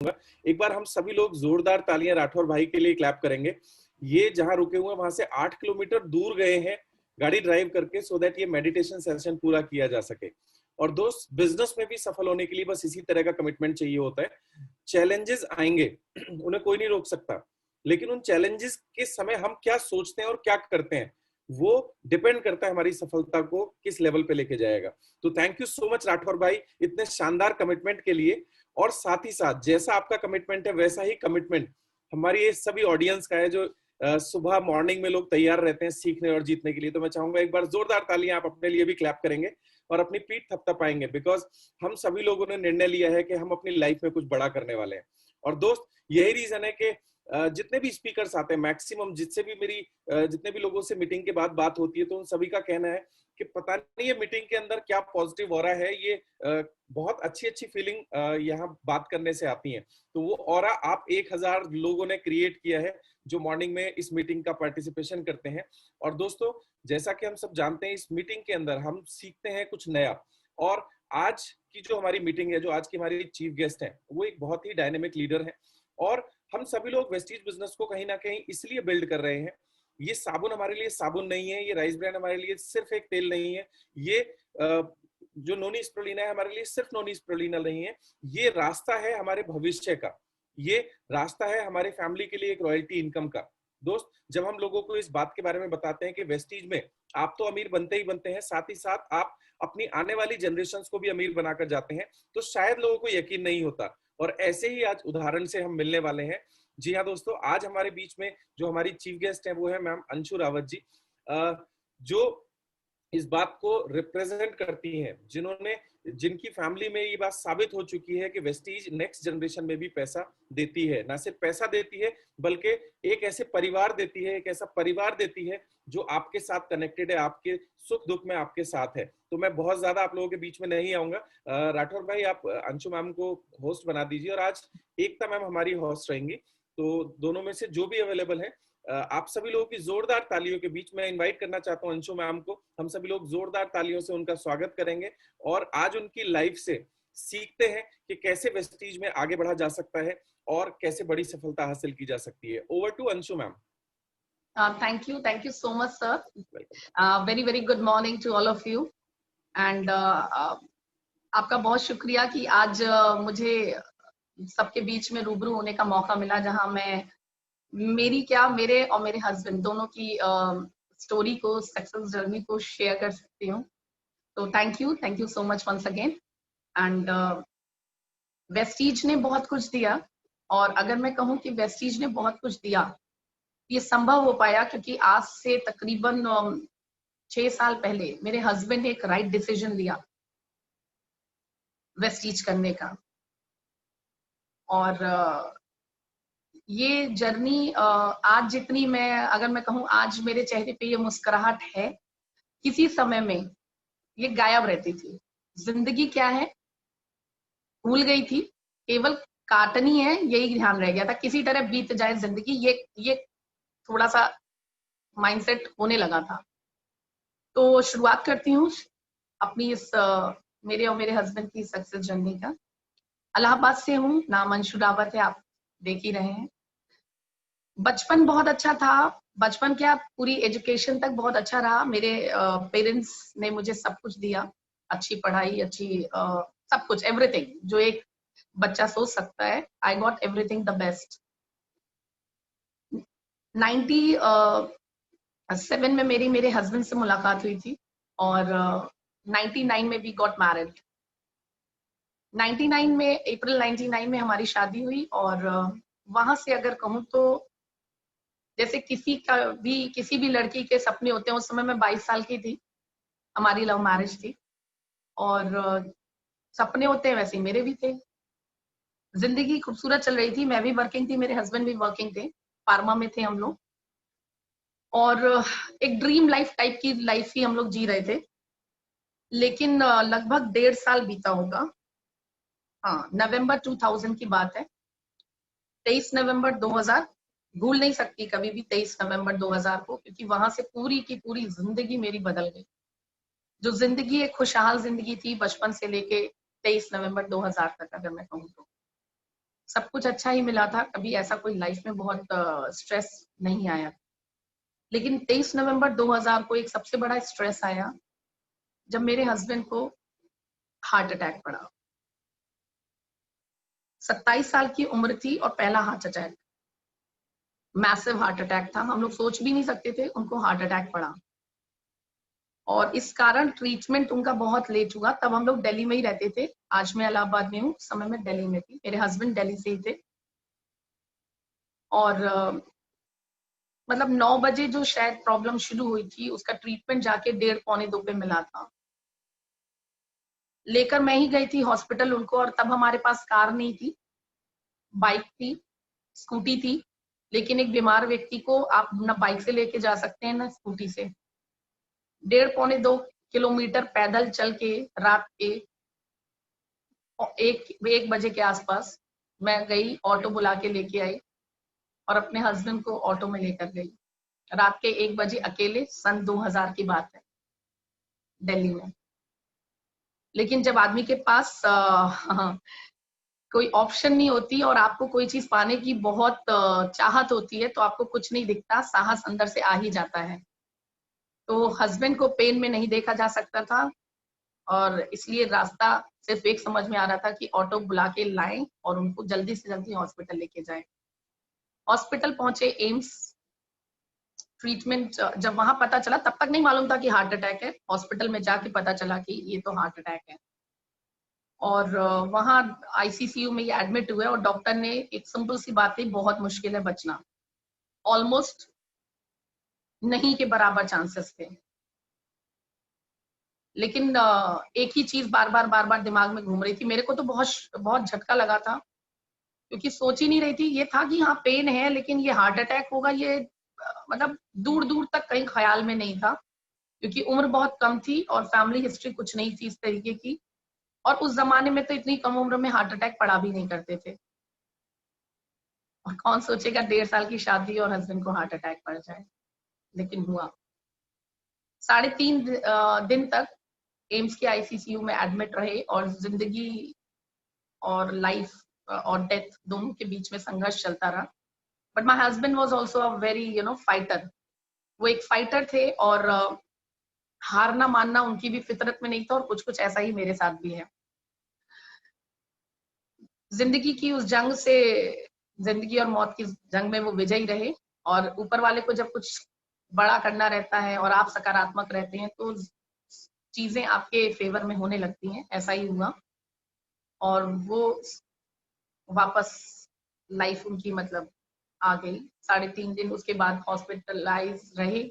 एक बार हम सभी लोग जोरदार तालियां राठौर भाई के लिए क्लैप करेंगे। ये जहां रुके हुए वहां से 8 किलोमीटर दूर गए हैं गाड़ी ड्राइव करके, सो दैट ये मेडिटेशन सेशन पूरा किया जा सके। और दोस्त, बिजनेस में भी सफल होने के लिए बस इसी तरह का कमिटमेंट चाहिए होता है। चैलेंजेस आएंगे, उन्हें कोई नहीं रोक सकता, लेकिन उन चैलेंजेस के समय हम क्या सोचते हैं और क्या करते हैं, वो डिपेंड करता है हमारी सफलता को किस लेवल पे लेके जाएगा। तो thank you so much Rathore भाई, इतने शानदार कमिटमेंट के लिए। और साथ ही साथ जैसा आपका कमिटमेंट है वैसा ही कमिटमेंट हमारी ये सभी ऑडियंस का है, जो सुबह मॉर्निंग में लोग तैयार रहते हैं सीखने और जीतने के लिए। तो मैं चाहूंगा एक बार जोरदार तालियां आप अपने लिए भी क्लैप करेंगे और अपनी पीठ थपथपाएंगे, बिकॉज हम सभी लोगों ने निर्णय लिया है कि हम अपनी लाइफ में कुछ बड़ा करने वाले हैं। और दोस्त, यही रीजन है कि जितने भी स्पीकर्स आते हैं, मैक्सिमम जितने भी लोगों से मीटिंग के बाद बात होती है, तो उन सभी का कहना है कि पता नहीं ये मीटिंग के अंदर क्या पॉजिटिव ऑरा है, ये बहुत अच्छी अच्छी फीलिंग यहाँ बात करने से आती है। तो वो ऑरा आप 1000 लोगों ने क्रिएट किया है जो मॉर्निंग में इस मीटिंग का पार्टिसिपेशन करते हैं। और दोस्तों, जैसा कि हम सब जानते हैं, इस मीटिंग के अंदर हम सीखते हैं कुछ नया। और आज की जो हमारी मीटिंग है, जो आज की हमारी चीफ गेस्ट है, वो एक बहुत ही डायनेमिक लीडर है। और हम सभी लोग वेस्टीज बिजनेस को कहीं ना कहीं इसलिए बिल्ड कर रहे हैं। ये साबुन हमारे लिए साबुन नहीं है, ये राइस ब्रांड हमारे लिए सिर्फ एक तेल नहीं है, ये जो नोनी स्प्रुलिना है हमारे लिए सिर्फ नोनी स्प्रुलिना नहीं है, ये रास्ता है हमारे भविष्य का, ये रास्ता है हमारे फैमिली के लिए एक रॉयल्टी इनकम का। दोस्त, जब हम लोगों को इस बात के बारे में बताते हैं कि वेस्टीज में आप तो अमीर बनते ही बनते हैं, साथ ही साथ आप अपनी आने वाली जनरेशंस को भी अमीर बनाकर जाते हैं, तो शायद लोगों को यकीन नहीं होता। और ऐसे ही आज उदाहरण से हम मिलने वाले हैं। जी हाँ दोस्तों, आज हमारे बीच में जो हमारी चीफ गेस्ट है वो है मैम अंशु रावत जी, जो इस बात को रिप्रेजेंट करती हैं, जिनकी फैमिली में ये बात साबित हो चुकी है कि वेस्टीज नेक्स्ट जनरेशन में भी पैसा देती है। ना सिर्फ पैसा देती है, बल्कि एक ऐसे परिवार देती है, एक ऐसा परिवार देती है जो आपके साथ कनेक्टेड है, आपके सुख दुख में आपके साथ है। तो मैं बहुत ज्यादा आप लोगों के बीच में नहीं आऊंगा। राठौर भाई, आप अंशु मैम को होस्ट बना दीजिए, और आज एकता मैम हमारी होस्ट रहेंगी। तो दोनों में से जो भी अवेलेबल है, आप सभी लोगों की जोरदार तालियों के बीच में इनवाइट करना चाहता हूं अंशु मैम को। हम सभी लोग जोरदार तालियों से उनका स्वागत करेंगे और आज उनकी लाइफ से सीखते हैं कि कैसे वेस्टीज में आगे बढ़ा जा सकता है और कैसे बड़ी सफलता हासिल की जा सकती है। Over to Anshu ma'am. Thank you so much, sir. Very good morning to all of you. And आपका बहुत शुक्रिया कि आज मुझे सबके बीच में रूबरू होने का मौका मिला, जहां मैं मेरे और मेरे हस्बैंड दोनों की स्टोरी को, सक्सेस जर्नी को शेयर कर सकती हूँ। तो thank you so much once again. And Vestige ने बहुत कुछ दिया, और अगर मैं कहूँ कि वेस्टीज ने बहुत कुछ दिया, ये संभव हो पाया क्योंकि आज से तकरीबन 6 साल पहले मेरे हस्बैंड ने एक राइट डिसीजन लिया वेस्टीज करने का। और ये जर्नी आज जितनी अगर मैं कहूँ आज मेरे चेहरे पे ये मुस्कुराहट है, किसी समय में ये गायब रहती थी। जिंदगी क्या है भूल गई थी, केवल काटनी है यही ध्यान रह गया था। किसी तरह बीत जाए जिंदगी, ये थोड़ा सा माइंडसेट होने लगा था। तो शुरुआत करती हूँ अपनी इस मेरे और मेरे हस्बैंड की सक्सेस जर्नी का। इलाहाबाद से हूँ, नाम अंशु रावत है, आप देख ही रहे हैं। बचपन बहुत अच्छा था, बचपन क्या पूरी एजुकेशन तक बहुत अच्छा रहा। मेरे पेरेंट्स ने मुझे सब कुछ दिया, अच्छी पढ़ाई, अच्छी सब कुछ, एवरीथिंग जो एक बच्चा सोच सकता है। I got everything the best. 97 में मेरे हस्बैंड से मुलाकात हुई थी, और 99 में वी गॉट मैरिड। 99 में, अप्रैल 99 में हमारी शादी हुई। और वहां से अगर कहूँ तो जैसे किसी भी लड़की के सपने होते हैं, उस समय मैं 22 साल की थी, हमारी लव मैरिज थी, और सपने होते हैं वैसे मेरे भी थे। जिंदगी खूबसूरत चल रही थी, मैं भी वर्किंग थी, मेरे हस्बैंड भी वर्किंग थे, फार्मा में थे हम लोग, और एक ड्रीम लाइफ टाइप की लाइफ ही हम लोग जी रहे थे। लेकिन लगभग 1.5 साल बीता होगा, हाँ, नवंबर 2000 की बात है, 23 नवंबर 2000, भूल नहीं सकती कभी भी 23 नवंबर 2000 को, क्योंकि वहां से पूरी की पूरी जिंदगी मेरी बदल गई। जो जिंदगी एक खुशहाल जिंदगी थी बचपन से लेके 23 नवंबर 2000 तक, अगर मैं कहूँ तो सब कुछ अच्छा ही मिला था, कभी ऐसा कोई लाइफ में बहुत स्ट्रेस नहीं आया। लेकिन 23 नवंबर 2000 को एक सबसे बड़ा स्ट्रेस आया जब मेरे हस्बैंड को हार्ट अटैक पड़ा। 27 साल की उम्र थी और पहला heart attack, massive heart attack था। हम लोग सोच भी नहीं सकते थे, उनको हार्ट अटैक पड़ा और इस कारण ट्रीटमेंट उनका बहुत लेट हुआ। तब हम लोग दिल्ली में ही रहते थे, आज मैं इलाहाबाद में हूँ, उस समय में दिल्ली में थी, मेरे हस्बैंड दिल्ली से ही थे। और मतलब 9 बजे जो शायद प्रॉब्लम शुरू हुई थी, उसका ट्रीटमेंट जाके 1:30 पौने 2 पे मिला था। लेकर मैं ही गई थी हॉस्पिटल उनको, और तब हमारे पास कार नहीं थी, बाइक थी, स्कूटी थी। लेकिन एक बीमार व्यक्ति को आप ना बाइक से लेके जा सकते हैं ना स्कूटी से। 1:30 पौने 2 किलोमीटर पैदल चल के रात के 1 बजे के आसपास मैं गई, ऑटो बुला के लेके आई और अपने हस्बैंड को ऑटो में लेकर गई। रात के 1 बजे अकेले, सन 2000 की बात है, दिल्ली में। लेकिन जब आदमी के पास कोई ऑप्शन नहीं होती और आपको कोई चीज पाने की बहुत चाहत होती है, तो आपको कुछ नहीं दिखता, साहस अंदर से आ ही जाता है। तो हस्बैंड को पेन में नहीं देखा जा सकता था और इसलिए रास्ता सिर्फ एक समझ में आ रहा था कि ऑटो बुला के लाएं और उनको जल्दी से जल्दी हॉस्पिटल लेके जाएं। हॉस्पिटल पहुंचे, एम्स, ट्रीटमेंट जब वहां पता चला, तब तक नहीं मालूम था कि हार्ट अटैक है, हॉस्पिटल में जाके पता चला कि ये तो हार्ट अटैक है। और वहां आईसीसीयू में ये एडमिट हुए और डॉक्टर ने एक सिंपल सी बात कही, बहुत मुश्किल है बचना, ऑलमोस्ट नहीं के बराबर चांसेस थे। लेकिन एक ही चीज बार बार दिमाग में घूम रही थी, मेरे को तो बहुत बहुत झटका लगा था, क्योंकि सोच ही नहीं रही थी। ये था कि हाँ पेन है, लेकिन ये हार्ट अटैक होगा, ये मतलब दूर दूर तक कहीं ख्याल में नहीं था, क्योंकि उम्र बहुत कम थी और फैमिली हिस्ट्री कुछ नहीं थी इस तरीके की। और उस जमाने में तो इतनी कम उम्र में हार्ट अटैक पड़ा भी नहीं करते थे। और कौन सोचेगा 1.5 साल की शादी और हस्बैंड को हार्ट अटैक पड़ जाए, लेकिन हुआ। 3.5 दिन तक एम्स के आईसीसीयू में एडमिट रहे और जिंदगी और लाइफ और डेथ दोनों के बीच में संघर्ष चलता रहा। But my husband was also a very fighter. वो एक फाइटर थे और हारना मानना उनकी भी फितरत में नहीं था, और कुछ कुछ ऐसा ही मेरे साथ भी है। जिंदगी की उस जंग से, जिंदगी और मौत की जंग में वो विजयी रहे। और ऊपर वाले को जब कुछ बड़ा करना रहता है और आप सकारात्मक रहते हैं, तो चीजें आपके फेवर में होने लगती हैं। ऐसा ही हुआ और वो वापस लाइफ उनकी मतलब आ गई। 3.5 दिन उसके बाद हॉस्पिटलाइज रहे।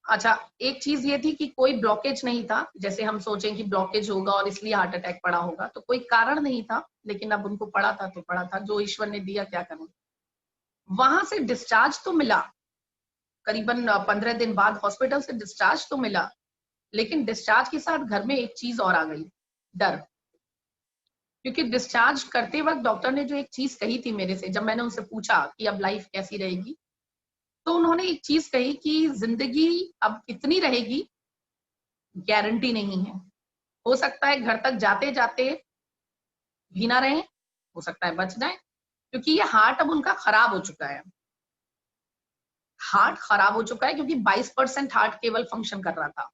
अच्छा, एक चीज ये थी कि कोई ब्लॉकेज नहीं था, जैसे हम सोचें कि ब्लॉकेज होगा और इसलिए हार्ट अटैक पड़ा होगा, तो कोई कारण नहीं था। लेकिन अब उनको पड़ा था तो पड़ा था, जो ईश्वर ने दिया क्या करें। वहां से डिस्चार्ज तो मिला, करीबन 15 दिन बाद हॉस्पिटल से डिस्चार्ज तो मिला, लेकिन डिस्चार्ज के साथ घर में एक चीज और आ गई, डर। क्योंकि डिस्चार्ज करते वक्त डॉक्टर ने जो एक चीज कही थी मेरे से, जब मैंने उनसे पूछा कि अब लाइफ कैसी रहेगी, तो उन्होंने एक चीज कही कि जिंदगी अब कितनी रहेगी गारंटी नहीं है। हो सकता है घर तक जाते जाते भी ना रहे, हो सकता है बच जाए, क्योंकि ये हार्ट अब उनका खराब हो चुका है। हार्ट खराब हो चुका है क्योंकि 22% हार्ट केवल फंक्शन कर रहा था।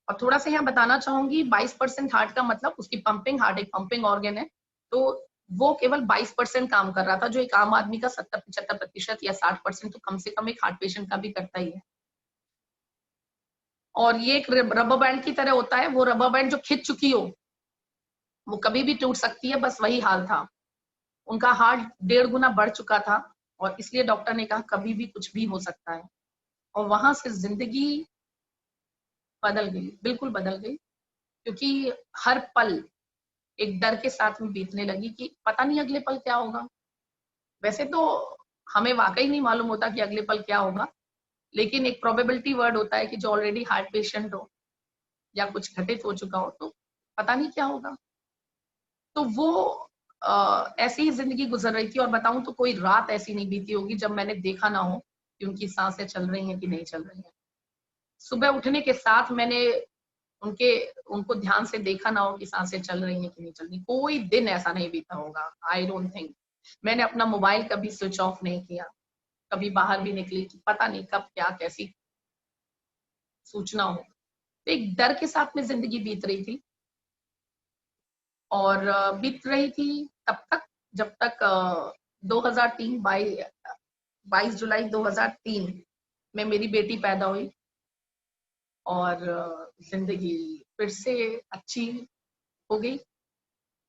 और थोड़ा सा यहाँ बताना चाहूंगी, 22% हार्ट का मतलब उसकी पंपिंग, हार्ट एक पंपिंग ऑर्गन है, तो वो केवल 22% काम कर रहा था, जो एक आम आदमी का 70-75% या 60% तो कम से कम एक हार्ट पेशेंट का भी करता ही है। और ये एक रबर बैंड की तरह होता है, वो रबर बैंड जो खिंच चुकी हो वो कभी भी टूट सकती है, बस वही हाल था। उनका हार्ट 1.5 गुना बढ़ चुका था और इसलिए डॉक्टर ने कहा कभी भी कुछ भी हो सकता है। और वहां से जिंदगी बदल गई, बिल्कुल बदल गई, क्योंकि हर पल एक डर के साथ में बीतने लगी कि पता नहीं अगले पल क्या होगा। वैसे तो हमें वाकई नहीं मालूम होता कि अगले पल क्या होगा, लेकिन एक प्रोबेबिलिटी वर्ड होता है कि जो ऑलरेडी हार्ट पेशेंट हो या कुछ घटित हो चुका हो, तो पता नहीं क्या होगा। तो वो ऐसी ही जिंदगी गुजर रही थी। और बताऊं तो कोई रात ऐसी नहीं बीती होगी जब मैंने देखा ना हो कि उनकी सांसें चल रही हैं कि नहीं चल रही हैं। सुबह उठने के साथ मैंने उनको ध्यान से देखा ना हो कि सांसें चल रही हैं कि नहीं चल रही। कोई दिन ऐसा नहीं बीता होगा, आई डोंट थिंक। मैंने अपना मोबाइल कभी स्विच ऑफ नहीं किया, कभी बाहर भी निकली कि पता नहीं कब क्या कैसी सूचना हो। तो एक डर के साथ में जिंदगी बीत रही थी, और बीत रही थी तब तक जब तक 2003 22 जुलाई 2003 में मेरी बेटी पैदा हुई, और जिंदगी फिर से अच्छी हो गई।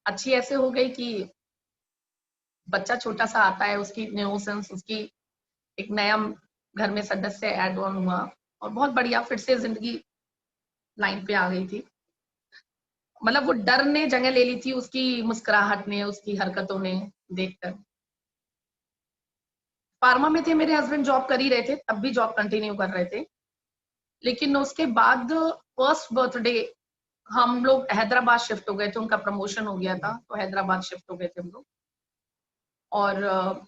अच्छी ऐसे हो गई कि बच्चा छोटा सा आता है, उसकी इनोसेंस, उसकी एक नया घर में सदस्य ऐड ऑन हुआ, और बहुत बढ़िया फिर से जिंदगी लाइन पे आ गई थी। मतलब वो डर ने जगह ले ली थी उसकी मुस्कुराहट ने, उसकी हरकतों ने देखकर। फार्मा में थे मेरे हस्बैंड, जॉब कर ही रहे थे, तब भी जॉब कंटिन्यू कर रहे थे। लेकिन उसके बाद फर्स्ट बर्थडे हम लोग हैदराबाद शिफ्ट हो गए थे, उनका प्रमोशन हो गया था तो हैदराबाद शिफ्ट हो गए थे हम लोग। और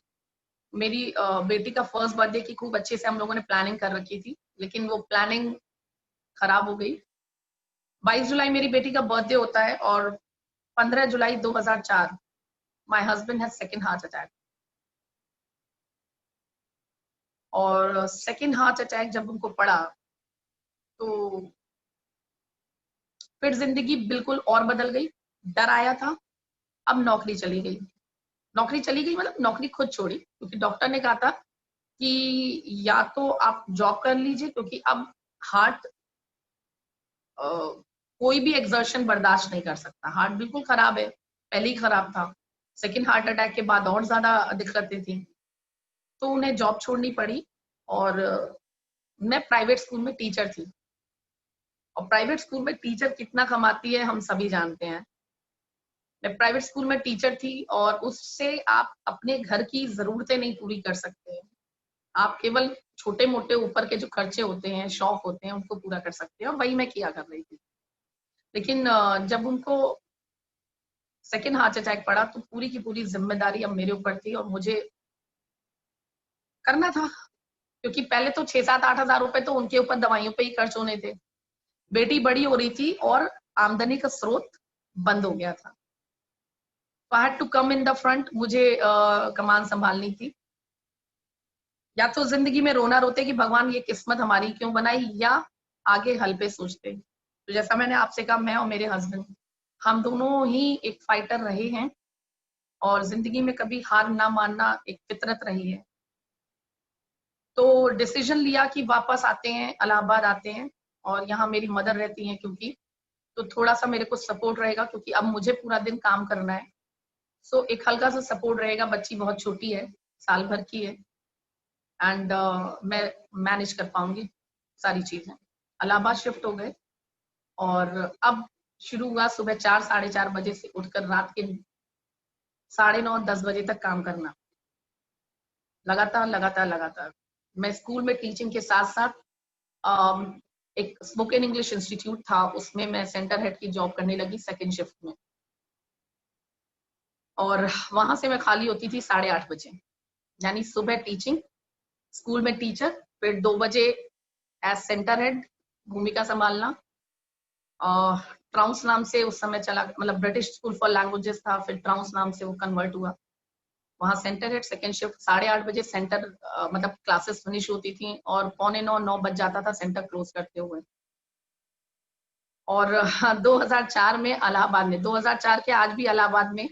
मेरी बेटी का फर्स्ट बर्थडे की खूब अच्छे से हम लोगों ने प्लानिंग कर रखी थी, लेकिन वो प्लानिंग खराब हो गई। 22 जुलाई मेरी बेटी का बर्थडे होता है, और 15 जुलाई 2004 my husband has second heart attack. और सेकंड हार्ट अटैक जब उनको पड़ा तो फिर जिंदगी बिल्कुल और बदल गई। डर आया था, अब नौकरी चली गई। नौकरी चली गई मतलब नौकरी खुद छोड़ी, क्योंकि डॉक्टर ने कहा था कि या तो आप जॉब कर लीजिए, क्योंकि अब हार्ट कोई भी एक्सर्शन बर्दाश्त नहीं कर सकता। हार्ट बिल्कुल खराब है, पहले ही खराब था, सेकंड हार्ट अटैक के बाद और ज्यादा दिक्कतें थी, तो उन्हें जॉब छोड़नी पड़ी। और मैं प्राइवेट स्कूल में टीचर थी, और प्राइवेट स्कूल में टीचर कितना कमाती है हम सभी जानते हैं। मैं प्राइवेट स्कूल में टीचर थी, और उससे आप अपने घर की जरूरतें नहीं पूरी कर सकते हैं। आप केवल छोटे मोटे ऊपर के जो खर्चे होते हैं, शौक होते हैं, उनको पूरा कर सकते हैं, और वही मैं किया कर रही थी। लेकिन जब उनको सेकेंड हार्ट अटैक पड़ा तो पूरी की पूरी जिम्मेदारी अब मेरे ऊपर थी, और मुझे करना था, क्योंकि पहले तो 6-7-8 हजार रुपए तो उनके ऊपर दवाइयों पे ही खर्च होने थे। बेटी बड़ी हो रही थी और आमदनी का स्रोत बंद हो गया था। I had to come in the front, मुझे कमान संभालनी थी। या तो जिंदगी में रोना रोते कि भगवान ये किस्मत हमारी क्यों बनाई, या आगे हल पे सोचते। तो जैसा मैंने आपसे कहा, मैं और मेरे हस्बैंड हम दोनों ही एक फाइटर रहे हैं, और जिंदगी में कभी हार ना मानना एक फितरत रही है। तो डिसीजन लिया कि वापस आते हैं, इलाहाबाद आते हैं, और यहाँ मेरी मदर रहती है, क्योंकि तो थोड़ा सा मेरे को सपोर्ट रहेगा, क्योंकि अब मुझे पूरा दिन काम करना है। सो एक हल्का सा सपोर्ट रहेगा, बच्ची बहुत छोटी है, साल भर की है, एंड मैं मैनेज कर पाऊंगी सारी चीजें। इलाहाबाद शिफ्ट हो गए, और अब शुरू हुआ सुबह 4-4:30 बजे से उठकर रात के 9:30-10 बजे तक काम करना, लगातार लगातार लगातार। मैं स्कूल में टीचिंग के साथ साथ एक स्पोकन इंग्लिश इंस्टीट्यूट था, उसमें मैं सेंटर हेड की जॉब करने लगी सेकंड शिफ्ट में, और वहां से मैं खाली होती थी 8:30 बजे। यानी सुबह टीचिंग, स्कूल में टीचर, फिर 2 बजे एज सेंटर हेड भूमिका संभालना। ट्राउंस नाम से उस समय चला, मतलब ब्रिटिश स्कूल फॉर लैंग्वेजेस था, फिर ट्राउंस नाम से वो कन्वर्ट हुआ। वहां सेंटर हेड, सेकंड शिफ्ट, 8:30 बजे सेंटर मतलब क्लासेस फिनिश होती थी, और 8:45-9 बज जाता था सेंटर क्लोज करते हुए। और 2004 में इलाहाबाद में, 2004 के आज भी इलाहाबाद में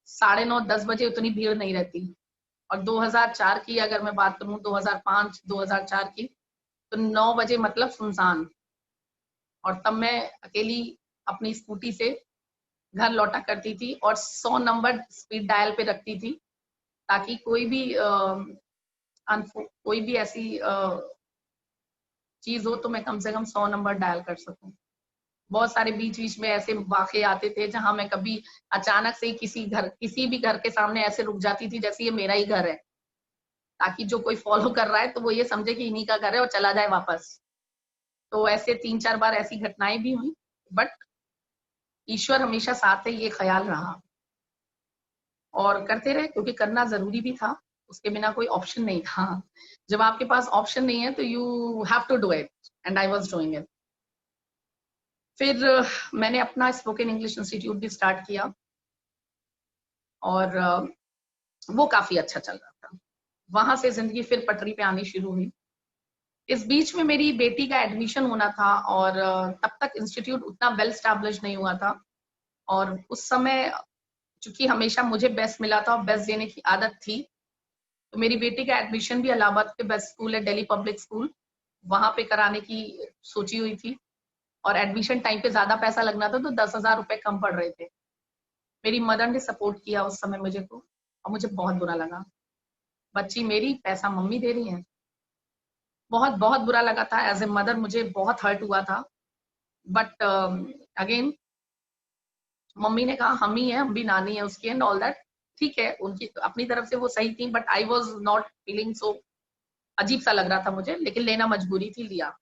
9:30-10 बजे उतनी भीड़ नहीं रहती। और 2004 की अगर मैं बात करूं, 2005-2004 की, तो 9 बजे मतलब सुनसान। और तब मैं अकेली अपनी स्कूटी से घर लौटा करती थी, और 100 नंबर स्पीड डायल पे रखती थी, ताकि कोई भी ऐसी चीज हो तो मैं कम से कम 100 नंबर डायल कर सकूं। बहुत सारे बीच बीच में ऐसे वाकये आते थे जहां मैं कभी अचानक से किसी भी घर के सामने ऐसे रुक जाती थी जैसे ये मेरा ही घर है, ताकि जो कोई फॉलो कर रहा है तो वो ये समझे कि इन्हीं का घर है और चला जाए वापस। तो ऐसे 3-4 बार ऐसी घटनाएं भी हुई, बट ईश्वर हमेशा साथ है, ये ख्याल रहा, और करते रहे, क्योंकि करना जरूरी भी था, उसके बिना कोई ऑप्शन नहीं था। जब आपके पास ऑप्शन नहीं है तो you have to do it, and I was doing it. फिर मैंने अपना स्पोकन इंग्लिश इंस्टीट्यूट भी स्टार्ट किया और वो काफी अच्छा चल रहा था। वहां से जिंदगी फिर पटरी पे आनी शुरू हुई। इस बीच में मेरी बेटी का एडमिशन होना था और तब तक इंस्टीट्यूट उतना वेल स्टैब्लिश नहीं हुआ था, और उस समय चूंकि हमेशा मुझे बेस्ट मिला था और बेस्ट देने की आदत थी, तो मेरी बेटी का एडमिशन भी इलाहाबाद के बेस्ट स्कूल है, दिल्ली पब्लिक स्कूल, वहां पे कराने की सोची हुई थी। और एडमिशन टाइम पे ज्यादा पैसा लगना था तो 10,000 रुपए कम पड़ रहे थे। मेरी मदर ने सपोर्ट किया उस समय मुझे को, और मुझे बहुत बुरा लगा, बच्ची मेरी, पैसा मम्मी दे रही है। बहुत बहुत बुरा लगा था, एज ए मदर मुझे बहुत हर्ट हुआ था। बट अगेन मम्मी ने कहा हम ही है, हम भी नानी है उसकी एंड ऑल दैट। ठीक है, उनकी अपनी तरफ से वो सही थी, but I was not feeling so, अजीब सा लग रहा था मुझे, लेकिन लेना मजबूरी थी, लिया।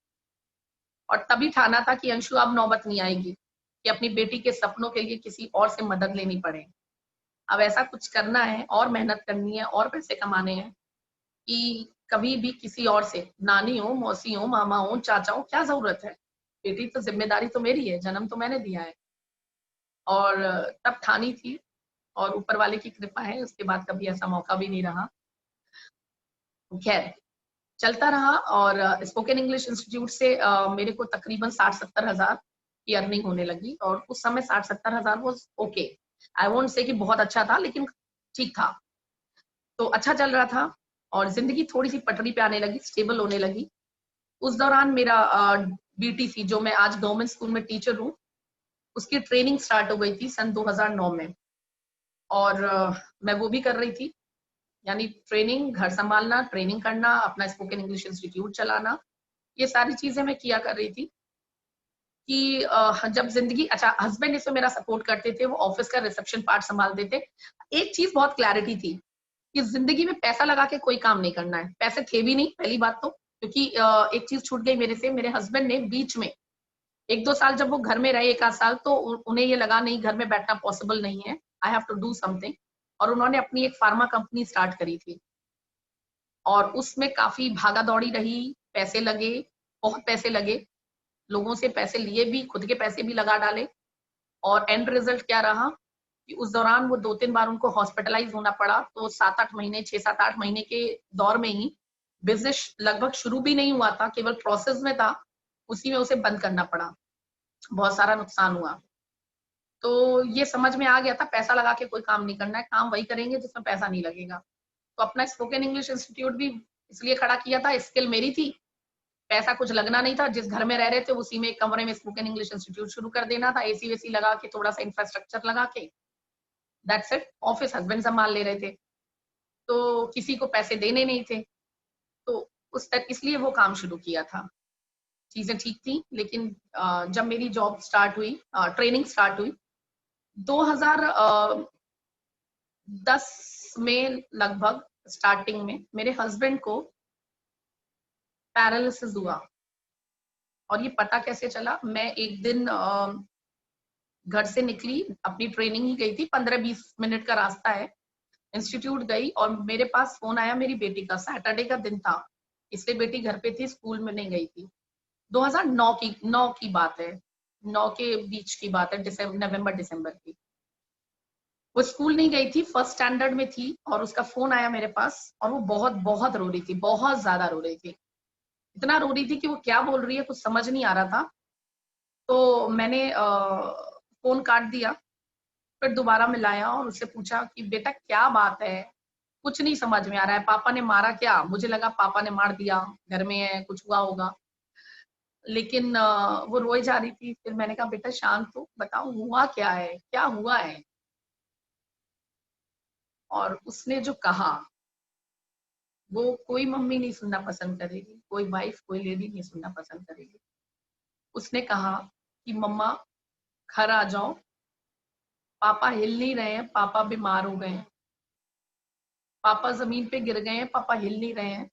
और तभी ठाना था कि अंशु अब नौबत नहीं आएगी कि अपनी बेटी के सपनों के लिए किसी और से मदद लेनी पड़े। अब ऐसा कुछ करना है और मेहनत करनी है और पैसे कमाने हैं कि कभी भी किसी और से, नानी हो, मौसी हो, मामा हो, चाचा हो, क्या जरूरत है। बेटी तो जिम्मेदारी तो मेरी है, जन्म तो मैंने दिया है। और तब ठानी थी, और ऊपर वाले की कृपा है, उसके बाद कभी ऐसा मौका भी नहीं रहा। खैर, चलता रहा। और स्पोकन इंग्लिश इंस्टीट्यूट से मेरे को तकरीबन 60-70 हजार की अर्निंग होने लगी। और उस समय 60-70 हजार वो ओके, आई वोंट से कि बहुत अच्छा था, लेकिन ठीक था। तो अच्छा चल रहा था और जिंदगी थोड़ी सी पटरी पे आने लगी, स्टेबल होने लगी। उस दौरान मेरा बीटीसी, जो मैं आज गवर्नमेंट स्कूल में टीचर हूँ, उसकी ट्रेनिंग स्टार्ट हो गई थी सन 2009 में। और मैं वो भी कर रही थी, यानी ट्रेनिंग, घर संभालना, ट्रेनिंग करना, अपना स्पोकन इंग्लिश इंस्टीट्यूट चलाना, ये सारी चीजें मैं किया कर रही थी। कि जब जिंदगी, अच्छा हस्बैंड इसमें मेरा सपोर्ट करते थे, वो ऑफिस का रिसेप्शन पार्ट संभालते थे। एक चीज बहुत क्लैरिटी थी कि जिंदगी में पैसा लगा के कोई काम नहीं करना है। पैसे थे भी नहीं पहली बात तो, क्योंकि एक चीज छूट गई मेरे से, मेरे हस्बैंड ने बीच में 1-2 साल जब वो घर में रहे, 1 आध साल, तो उन्हें ये लगा नहीं, घर में बैठना पॉसिबल नहीं है, I have to do something. और उन्होंने अपनी एक फार्मा कंपनी स्टार्ट करी थी, और उसमें काफी भागा दौड़ी रही, पैसे लगे, बहुत पैसे लगे, लोगों से पैसे लिए भी, खुद के पैसे भी लगा डाले। और एंड रिजल्ट क्या रहा कि उस दौरान वो 2-3 बार उनको हॉस्पिटलाइज होना पड़ा। तो 7-8 महीने, 6-7-8 महीने के दौर में ही बिजनेस लगभग शुरू भी नहीं हुआ था, केवल प्रोसेस में था, उसी में उसे बंद करना पड़ा। बहुत सारा नुकसान हुआ। तो ये समझ में आ गया था, पैसा लगा के कोई काम नहीं करना है, काम वही करेंगे जिसमें पैसा नहीं लगेगा। तो अपना स्पोकन इंग्लिश इंस्टीट्यूट भी इसलिए खड़ा किया था, स्किल मेरी थी, पैसा कुछ लगना नहीं था। जिस घर में रह रहे थे उसी में एक कमरे में स्पोकन इंग्लिश इंस्टीट्यूट शुरू कर देना था, एसी वेसी लगा के, थोड़ा सा इंफ्रास्ट्रक्चर लगा के, दैट्स इट। ऑफिस हस्बैंड संभाल ले रहे थे, तो किसी को पैसे देने नहीं थे। तो उस तक इसलिए वो काम शुरू किया था। चीजें ठीक थी, लेकिन जब मेरी जॉब स्टार्ट हुई, ट्रेनिंग स्टार्ट हुई 2010 में, लगभग स्टार्टिंग में मेरे हस्बैंड को पैरालिसिस हुआ। और ये पता कैसे चला, मैं एक दिन घर से निकली, अपनी ट्रेनिंग ही गई थी, 15-20 मिनट का रास्ता है, इंस्टीट्यूट गई और मेरे पास फोन आया मेरी बेटी का। सैटरडे का दिन था, इसलिए बेटी घर पे थी, स्कूल में नहीं गई थी। 2009 की बात है, 9 के बीच की बात है, नवंबर दिसंबर की। वो स्कूल नहीं गई थी, फर्स्ट स्टैंडर्ड में थी, और उसका फोन आया मेरे पास, और वो बहुत बहुत रो रही थी, बहुत ज्यादा रो रही थी। इतना रो रही थी कि वो क्या बोल रही है कुछ समझ नहीं आ रहा था। तो मैंने फोन काट दिया, फिर दोबारा मिलाया और उससे पूछा कि बेटा क्या बात है, कुछ नहीं समझ में आ रहा है, पापा ने मारा क्या? मुझे लगा पापा ने मार दिया, घर में है, कुछ हुआ होगा। लेकिन वो रोए जा रही थी। फिर मैंने कहा बेटा शांत हो, बताओ हुआ क्या है, क्या हुआ है? और उसने जो कहा, वो कोई मम्मी नहीं सुनना पसंद करेगी, कोई वाइफ, कोई लेडी नहीं सुनना पसंद करेगी। उसने कहा कि मम्मा घर आ जाओ, पापा हिल नहीं रहे हैं, पापा बीमार हो गए हैं, पापा जमीन पे गिर गए हैं, पापा हिल नहीं रहे हैं,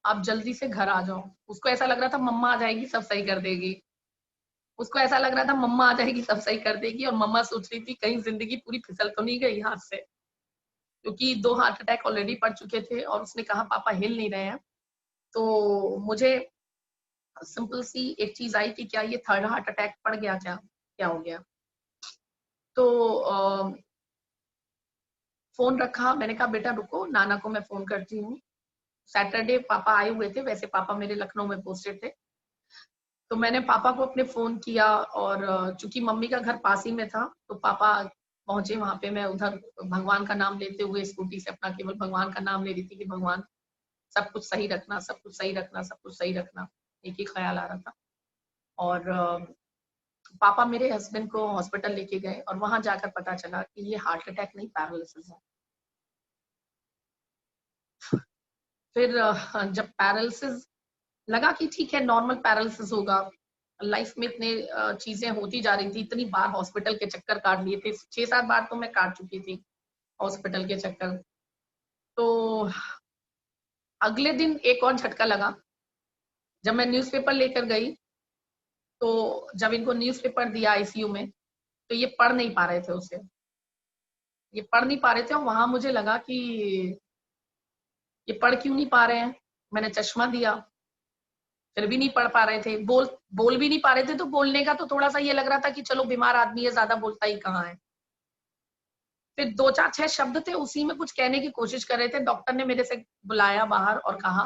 आप जल्दी से घर आ जाओ। उसको ऐसा लग रहा था मम्मा आ जाएगी सब सही कर देगी, उसको ऐसा लग रहा था मम्मा आ जाएगी सब सही कर देगी। और मम्मा सोच रही थी कहीं जिंदगी पूरी फिसल तो नहीं गई हाथ से, क्योंकि 2 हार्ट अटैक ऑलरेडी पड़ चुके थे। और उसने कहा पापा हिल नहीं रहे हैं। तो मुझे सिंपल सी एक चीज आई कि क्या ये थर्ड हार्ट अटैक पड़ गया, क्या क्या हो गया। तो फोन रखा, मैंने कहा बेटा रुको, नाना को मैं फोन करती हूँ। सैटरडे पापा आए हुए थे, वैसे पापा मेरे लखनऊ में पोस्टेड थे। तो मैंने पापा को अपने फोन किया, और चूंकि मम्मी का घर पास ही में था, तो पापा पहुंचे वहां पे। मैं उधर भगवान का नाम लेते हुए स्कूटी से अपना केवल भगवान का नाम ले रही थी कि भगवान सब कुछ सही रखना, सब कुछ सही रखना, सब कुछ सही रखना, एक ही ख्याल आ रहा था। और पापा मेरे हस्बैंड को हॉस्पिटल लेके गए, और वहां जाकर पता चला कि ये हार्ट अटैक नहीं, पैरालिसिस है। फिर जब पैरालिसिस लगा कि ठीक है नॉर्मल पैरालिसिस होगा, लाइफ में इतने चीजें होती जा रही थी, इतनी बार हॉस्पिटल के चक्कर काट लिए थे, 6-7 बार तो मैं काट चुकी थी हॉस्पिटल के चक्कर। तो अगले दिन एक और झटका लगा, जब मैं न्यूज़पेपर लेकर गई, तो जब इनको न्यूज़पेपर दिया आईसीयू में, तो ये पढ़ नहीं पा रहे थे उसे, ये पढ़ नहीं पा रहे थे। और वहां मुझे लगा कि ये पढ़ क्यों नहीं पा रहे हैं। मैंने चश्मा दिया, फिर भी नहीं पढ़ पा रहे थे। बोल भी नहीं पा रहे थे, तो बोलने का तो थोड़ा सा ये लग रहा था कि चलो बीमार आदमी है, ज्यादा बोलता ही कहाँ है। फिर 2-4-6 शब्द थे, उसी में कुछ कहने की कोशिश कर रहे थे। डॉक्टर ने मेरे से बुलाया बाहर और कहा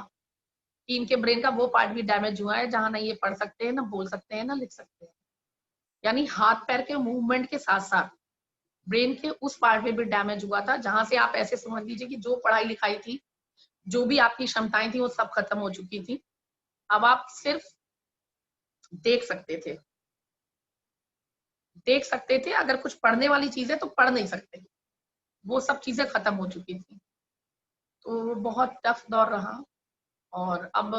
कि इनके ब्रेन का वो पार्ट भी डैमेज हुआ है जहां ना ये पढ़ सकते हैं, ना बोल सकते हैं, ना लिख सकते हैं। यानी हाथ पैर के मूवमेंट के साथ साथ ब्रेन के उस पार्ट में भी डैमेज हुआ था, जहां से आप ऐसे समझ लीजिए कि जो पढ़ाई लिखाई थी, जो भी आपकी क्षमताएं थी, वो सब खत्म हो चुकी थी। अब आप सिर्फ देख सकते थे, देख सकते थे। अगर कुछ पढ़ने वाली चीज है तो पढ़ नहीं सकते, वो सब चीजें खत्म हो चुकी थी। तो बहुत टफ दौर रहा। और अब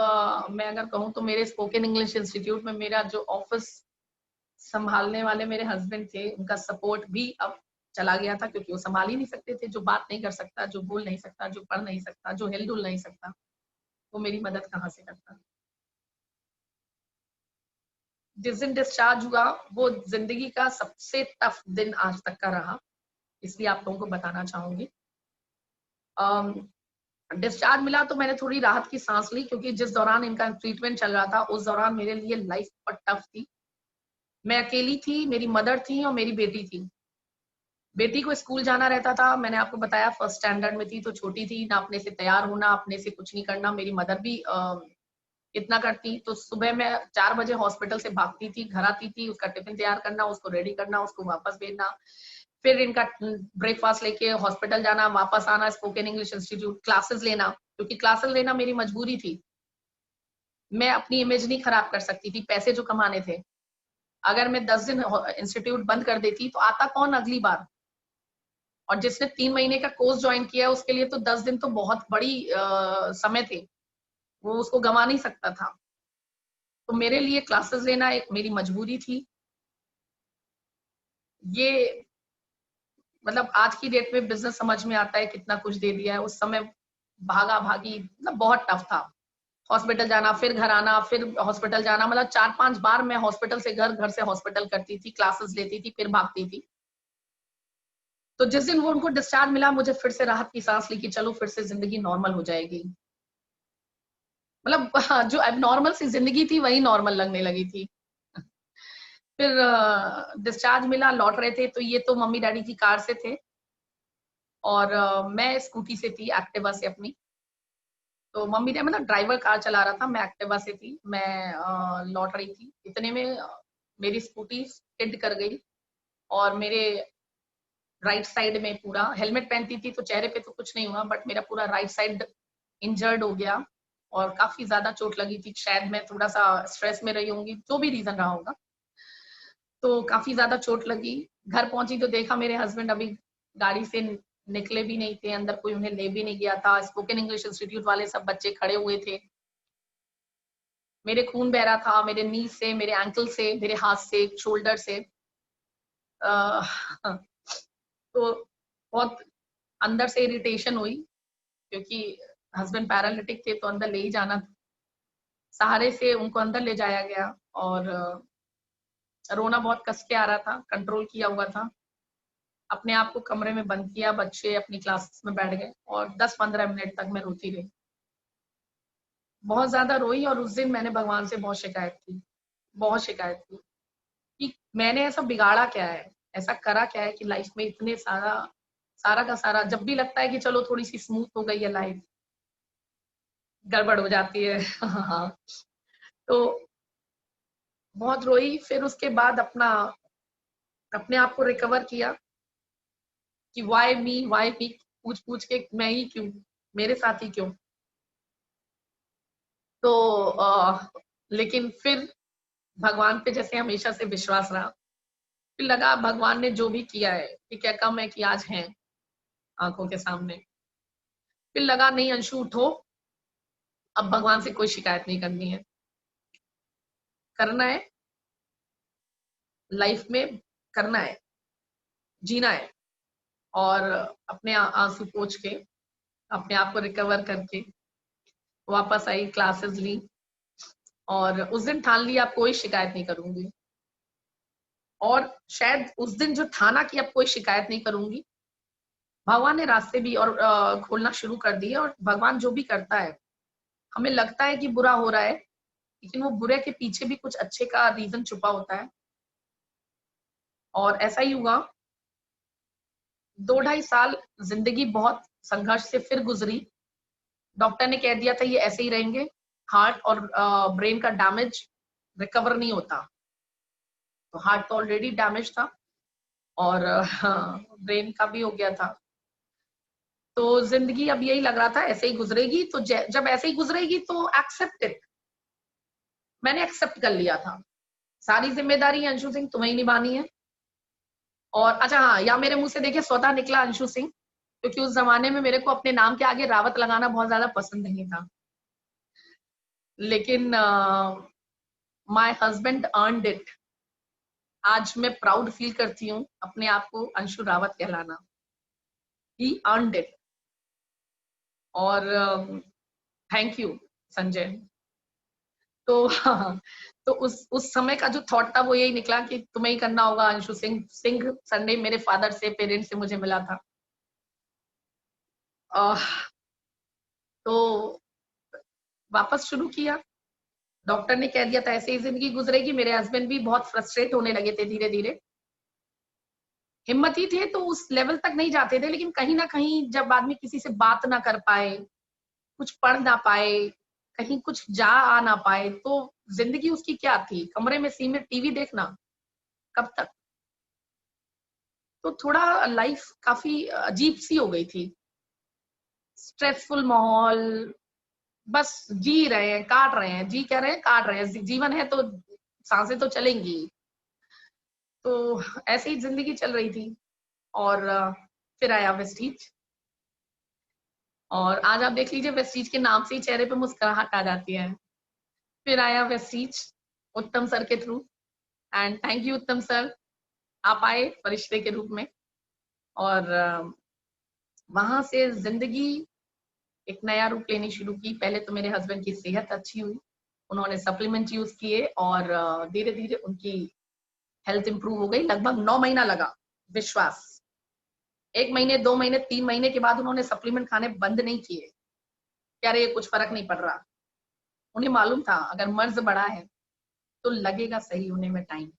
मैं अगर कहूँ तो मेरे स्पोकन इंग्लिश इंस्टीट्यूट में मेरा जो ऑफिस संभालने वाले मेरे हस्बैंड थे, उनका सपोर्ट भी अब चला गया था, क्योंकि वो संभाल ही नहीं सकते थे। जो बात नहीं कर सकता, जो बोल नहीं सकता, जो पढ़ नहीं सकता, जो हिल डुल नहीं सकता, वो मेरी मदद कहाँ से करता। जिस दिन डिस्चार्ज हुआ, वो जिंदगी का सबसे टफ दिन आज तक का रहा, इसलिए आप लोगों को बताना चाहूंगी। डिस्चार्ज मिला तो मैंने थोड़ी राहत की सांस ली, क्योंकि जिस दौरान इनका ट्रीटमेंट चल रहा था, उस दौरान मेरे लिए लाइफ बहुत टफ थी। मैं अकेली थी, मेरी मदर थी और मेरी बेटी थी। बेटी को स्कूल जाना रहता था, मैंने आपको बताया फर्स्ट स्टैंडर्ड में थी, तो छोटी थी ना, अपने से तैयार होना, अपने से कुछ नहीं करना। मेरी मदर भी इतना करती। तो सुबह मैं 4 बजे हॉस्पिटल से भागती थी, घर आती थी, उसका टिफिन तैयार करना, उसको रेडी करना, उसको वापस भेजना, फिर इनका ब्रेकफास्ट लेके हॉस्पिटल जाना, वापस आना, स्पोकन इंग्लिश इंस्टीट्यूट क्लासेस लेना, क्योंकि क्लासेस लेना मेरी मजबूरी थी। मैं अपनी इमेज नहीं खराब कर सकती थी, पैसे जो कमाने थे। अगर मैं 10 दिन इंस्टीट्यूट बंद कर देती तो आता कौन अगली बार। और जिसने 3 महीने का कोर्स ज्वाइन किया, उसके लिए तो 10 दिन तो बहुत बड़ी समय थे, वो उसको गंवा नहीं सकता था। तो मेरे लिए क्लासेस लेना एक मेरी मजबूरी थी। ये मतलब आज की डेट में बिजनेस समझ में आता है कितना कुछ दे दिया है, उस समय भागा भागी मतलब बहुत टफ था। हॉस्पिटल जाना, फिर घर आना, फिर हॉस्पिटल जाना, मतलब 4-5 बार मैं हॉस्पिटल से घर, घर से हॉस्पिटल करती थी, क्लासेस लेती थी, फिर भागती थी। तो जिस दिन वो उनको डिस्चार्ज मिला, मुझे फिर से राहत की सांस ली कि चलो फिर से जिंदगी नॉर्मल हो जाएगी। मतलब जो एबनॉर्मल सी जिंदगी थी, वही नॉर्मल लगने लगी थी। फिर डिस्चार्ज मिला, लौट रहे थे, तो ये तो मम्मी डैडी की कार से थे, और मैं स्कूटी से थी, एक्टिवा से अपनी। तो मम्मी ने मतलब ड्राइवर कार चला रहा था, मैं एक्टिवा से थी, मैं लौट रही थी। इतने में मेरी स्कूटी स्किड कर गई, और मेरे राइट साइड में पूरा, हेलमेट पहनती थी तो चेहरे पे तो कुछ नहीं हुआ, बट मेरा पूरा राइट साइड इंजर्ड हो गया, और काफी ज्यादा चोट लगी थी। शायद मैं थोड़ा सा स्ट्रेस में रही होंगी, जो भी रीजन रहा होगा, तो काफी ज्यादा चोट लगी। घर पहुंची तो देखा मेरे हस्बैंड अभी गाड़ी से निकले भी नहीं थे, अंदर कोई उन्हें ले भी नहीं गया था। स्पोकन इंग्लिश इंस्टीट्यूट वाले सब बच्चे खड़े हुए थे। मेरे खून बह रहा था, मेरे नी से, मेरे एंकल से, मेरे हाथ से, शोल्डर से। तो बहुत अंदर से इरिटेशन हुई, क्योंकि हस्बैंड पैरालिटिक थे, तो अंदर ले ही जाना था। सहारे से उनको अंदर ले जाया गया, और रोना बहुत कस के आ रहा था, कंट्रोल किया हुआ था। अपने आप को कमरे में बंद किया, बच्चे अपनी क्लासेस में बैठ गए, और 10-15 मिनट तक मैं रोती रही। बहुत ज्यादा रोई और उस दिन मैंने भगवान से बहुत शिकायत की, बहुत शिकायत की कि मैंने ऐसा बिगाड़ा क्या है, ऐसा करा क्या है कि लाइफ में इतने सारा सारा का सारा, जब भी लगता है कि चलो थोड़ी सी स्मूथ हो गई है लाइफ, गड़बड़ हो जाती है। हाँ। तो बहुत रोई, फिर उसके बाद अपने आप को रिकवर किया कि वाई मी, पूछ पूछ के मैं ही क्यों, मेरे साथ ही क्यों। तो लेकिन फिर भगवान पे जैसे हमेशा से विश्वास रहा, फिर लगा भगवान ने जो भी किया है, कि क्या कम है कि आज हैं आंखों के सामने। फिर लगा नहीं अंशु उठो, अब भगवान से कोई शिकायत नहीं करनी है, करना है लाइफ में, करना है, जीना है। और अपने आंसू पोंछ के, अपने आप को रिकवर करके वापस आई, क्लासेस ली, और उस दिन ठान लिया अब कोई शिकायत नहीं करूंगी। और शायद उस दिन जो ठाना कि अब कोई शिकायत नहीं करूंगी, भगवान ने रास्ते भी और खोलना शुरू कर दिए। और भगवान जो भी करता है, हमें लगता है कि बुरा हो रहा है, लेकिन वो बुरे के पीछे भी कुछ अच्छे का रीजन छुपा होता है। और ऐसा ही हुआ, 2-2.5 साल जिंदगी बहुत संघर्ष से फिर गुजरी। डॉक्टर ने कह दिया था ये ऐसे ही रहेंगे, हार्ट और ब्रेन का डैमेज रिकवर नहीं होता। तो हार्ट तो ऑलरेडी डैमेज था और ब्रेन का भी हो गया था। तो जिंदगी अब यही लग रहा था ऐसे ही गुजरेगी। तो जब ऐसे ही गुजरेगी तो एक्सेप्ट इट, मैंने एक्सेप्ट कर लिया था। सारी जिम्मेदारी अंशु सिंह तुम्हें ही निभानी है। और अच्छा हाँ, या मेरे मुंह से देखिए स्वतः निकला अंशु सिंह, क्योंकि उस जमाने में मेरे को अपने नाम के आगे रावत लगाना बहुत ज्यादा पसंद नहीं था। लेकिन माय हस्बैंड अर्नड इट। आज मैं प्राउड फील करती हूँ अपने आप को Anshu Rawat कहलाना। He earned it. और थैंक यू संजय। तो हाँ, तो उस समय का जो थॉट था वो यही निकला कि तुम्हें ही करना होगा अंशु सिंह। सिंह संडे मेरे फादर से, पेरेंट्स से मुझे मिला था। तो वापस शुरू किया। डॉक्टर ने कह दिया था ऐसे ही जिंदगी गुजरेगी। मेरे हस्बैंड भी बहुत फ्रस्ट्रेट होने लगे थे धीरे धीरे। हिम्मती थे तो उस लेवल तक नहीं जाते थे, लेकिन कहीं ना कहीं जब आदमी किसी से बात ना कर पाए, कुछ पढ़ ना पाए, कहीं कुछ जा आ ना पाए, तो जिंदगी उसकी क्या थी, कमरे में सीमित टीवी देखना कब तक। तो थोड़ा लाइफ काफी अजीब सी हो गई थी, स्ट्रेसफुल माहौल। बस जी रहे हैं, काट रहे हैं, जी कह रहे हैं काट रहे हैं, जीवन है तो सांसें तो चलेंगी। तो ऐसे ही जिंदगी चल रही थी। और फिर आया वेस्टीज। और आज आप देख लीजिए वेस्टीज के नाम से ही चेहरे पे मुस्कुराहट आ जाती है। फिर आया वेस्टीज उत्तम सर के थ्रू। एंड थैंक यू उत्तम सर, आप आए फरिश्ते के रूप में। और वहां से जिंदगी एक नया रूप लेनी शुरू की। पहले तो मेरे हस्बैंड की सेहत अच्छी हुई, उन्होंने सप्लीमेंट यूज किए और धीरे धीरे उनकी हेल्थ इंप्रूव हो गई। लगभग 9 महीना लगा, विश्वास। 1 महीने, 2 महीने, 3 महीने के बाद उन्होंने सप्लीमेंट खाने बंद नहीं किए। कह रहे कुछ फर्क नहीं पड़ रहा। उन्हें मालूम था अगर मर्ज बड़ा है तो लगेगा सही होने में टाइम।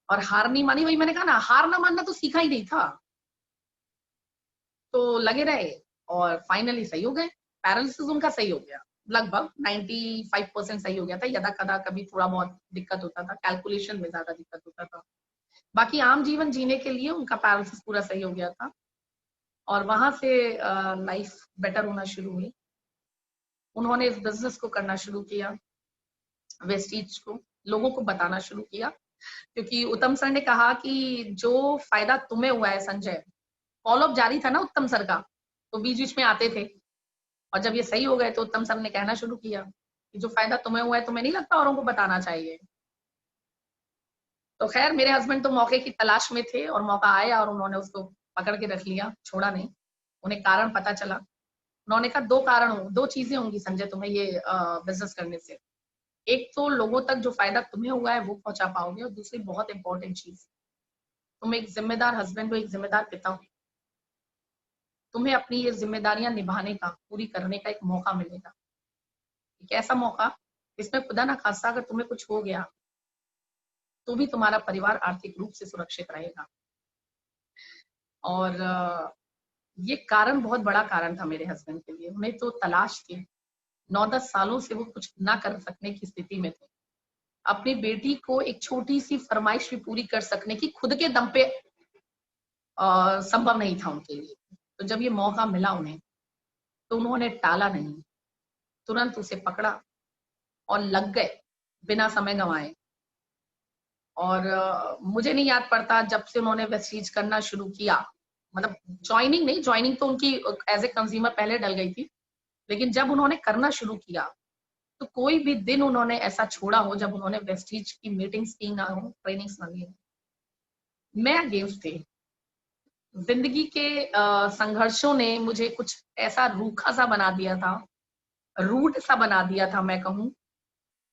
और हार नहीं मानी। वही मैंने कहा ना, हार ना मानना तो सीखा ही नहीं था। तो लगे रहे और फाइनली सही हो गए। पैरालिसिस उनका सही हो गया, लगभग 95% सही हो गया था। यदा कदा कभी थोड़ा बहुत दिक्कत होता था, कैलकुलेशन में ज्यादा दिक्कत होता था। बाकी आम जीवन जीने के लिए उनका पैरालिसिस पूरा सही हो गया था। और वहां से लाइफ बेटर होना शुरू हुई। उन्होंने इस बिजनेस को करना शुरू किया, वेस्टीज को लोगों को बताना शुरू किया। क्योंकि उत्तम सर ने कहा कि जो फायदा तुम्हें हुआ है संजय, फॉलो अप जारी था ना उत्तम सर का, तो बीच बीच में आते थे। और जब ये सही हो गए तो उत्तम सर ने कहना शुरू किया कि जो फायदा तुम्हें हुआ है तुम्हें नहीं लगता औरों को बताना चाहिए। तो खैर मेरे हस्बैंड तो मौके की तलाश में थे और मौका आया और उन्होंने उसको पकड़ के रख लिया, छोड़ा नहीं। उन्हें कारण पता चला। उन्होंने कहा 2 कारण हो, 2 चीजें होंगी संजय तुम्हें ये बिजनेस करने से। एक तो लोगों तक जो फायदा तुम्हें हुआ है वो पहुंचा पाओगे, और दूसरी बहुत इंपॉर्टेंट चीज, तुम एक जिम्मेदार हस्बैंड हो, एक जिम्मेदार पिता हो। तुम्हें अपनी ये जिम्मेदारियां निभाने का, पूरी करने का एक मौका मिलेगा। एक ऐसा मौका जिसमें खुदा ना खास्ता अगर तुम्हें कुछ हो गया तो भी तुम्हारा परिवार आर्थिक रूप से सुरक्षित रहेगा। और ये कारण बहुत बड़ा कारण था मेरे हस्बैंड के लिए। उन्हें तो तलाश थी, 9-10 सालों से वो कुछ ना कर सकने की स्थिति में थे। अपनी बेटी को एक छोटी सी फरमाइश भी पूरी कर सकने की खुद के दम पे संभव नहीं था उनके लिए। तो जब ये मौका मिला उन्हें तो उन्होंने टाला नहीं, तुरंत उसे पकड़ा और लग गए बिना समय गंवाए। और मुझे नहीं याद पड़ता जब से उन्होंने वेस्टीज करना शुरू किया, मतलब ज्वाइनिंग तो उनकी एज ए कंज्यूमर पहले डल गई थी, लेकिन जब उन्होंने करना शुरू किया तो कोई भी दिन उन्होंने ऐसा छोड़ा हो जब उन्होंने वेस्टीज की मीटिंग्स की ना हो, ट्रेनिंग्स ना ली हो। मैं अगेंस्ट थी। जिंदगी के संघर्षों ने मुझे कुछ ऐसा रूखा सा बना दिया था, रूड सा बना दिया था मैं कहूँ,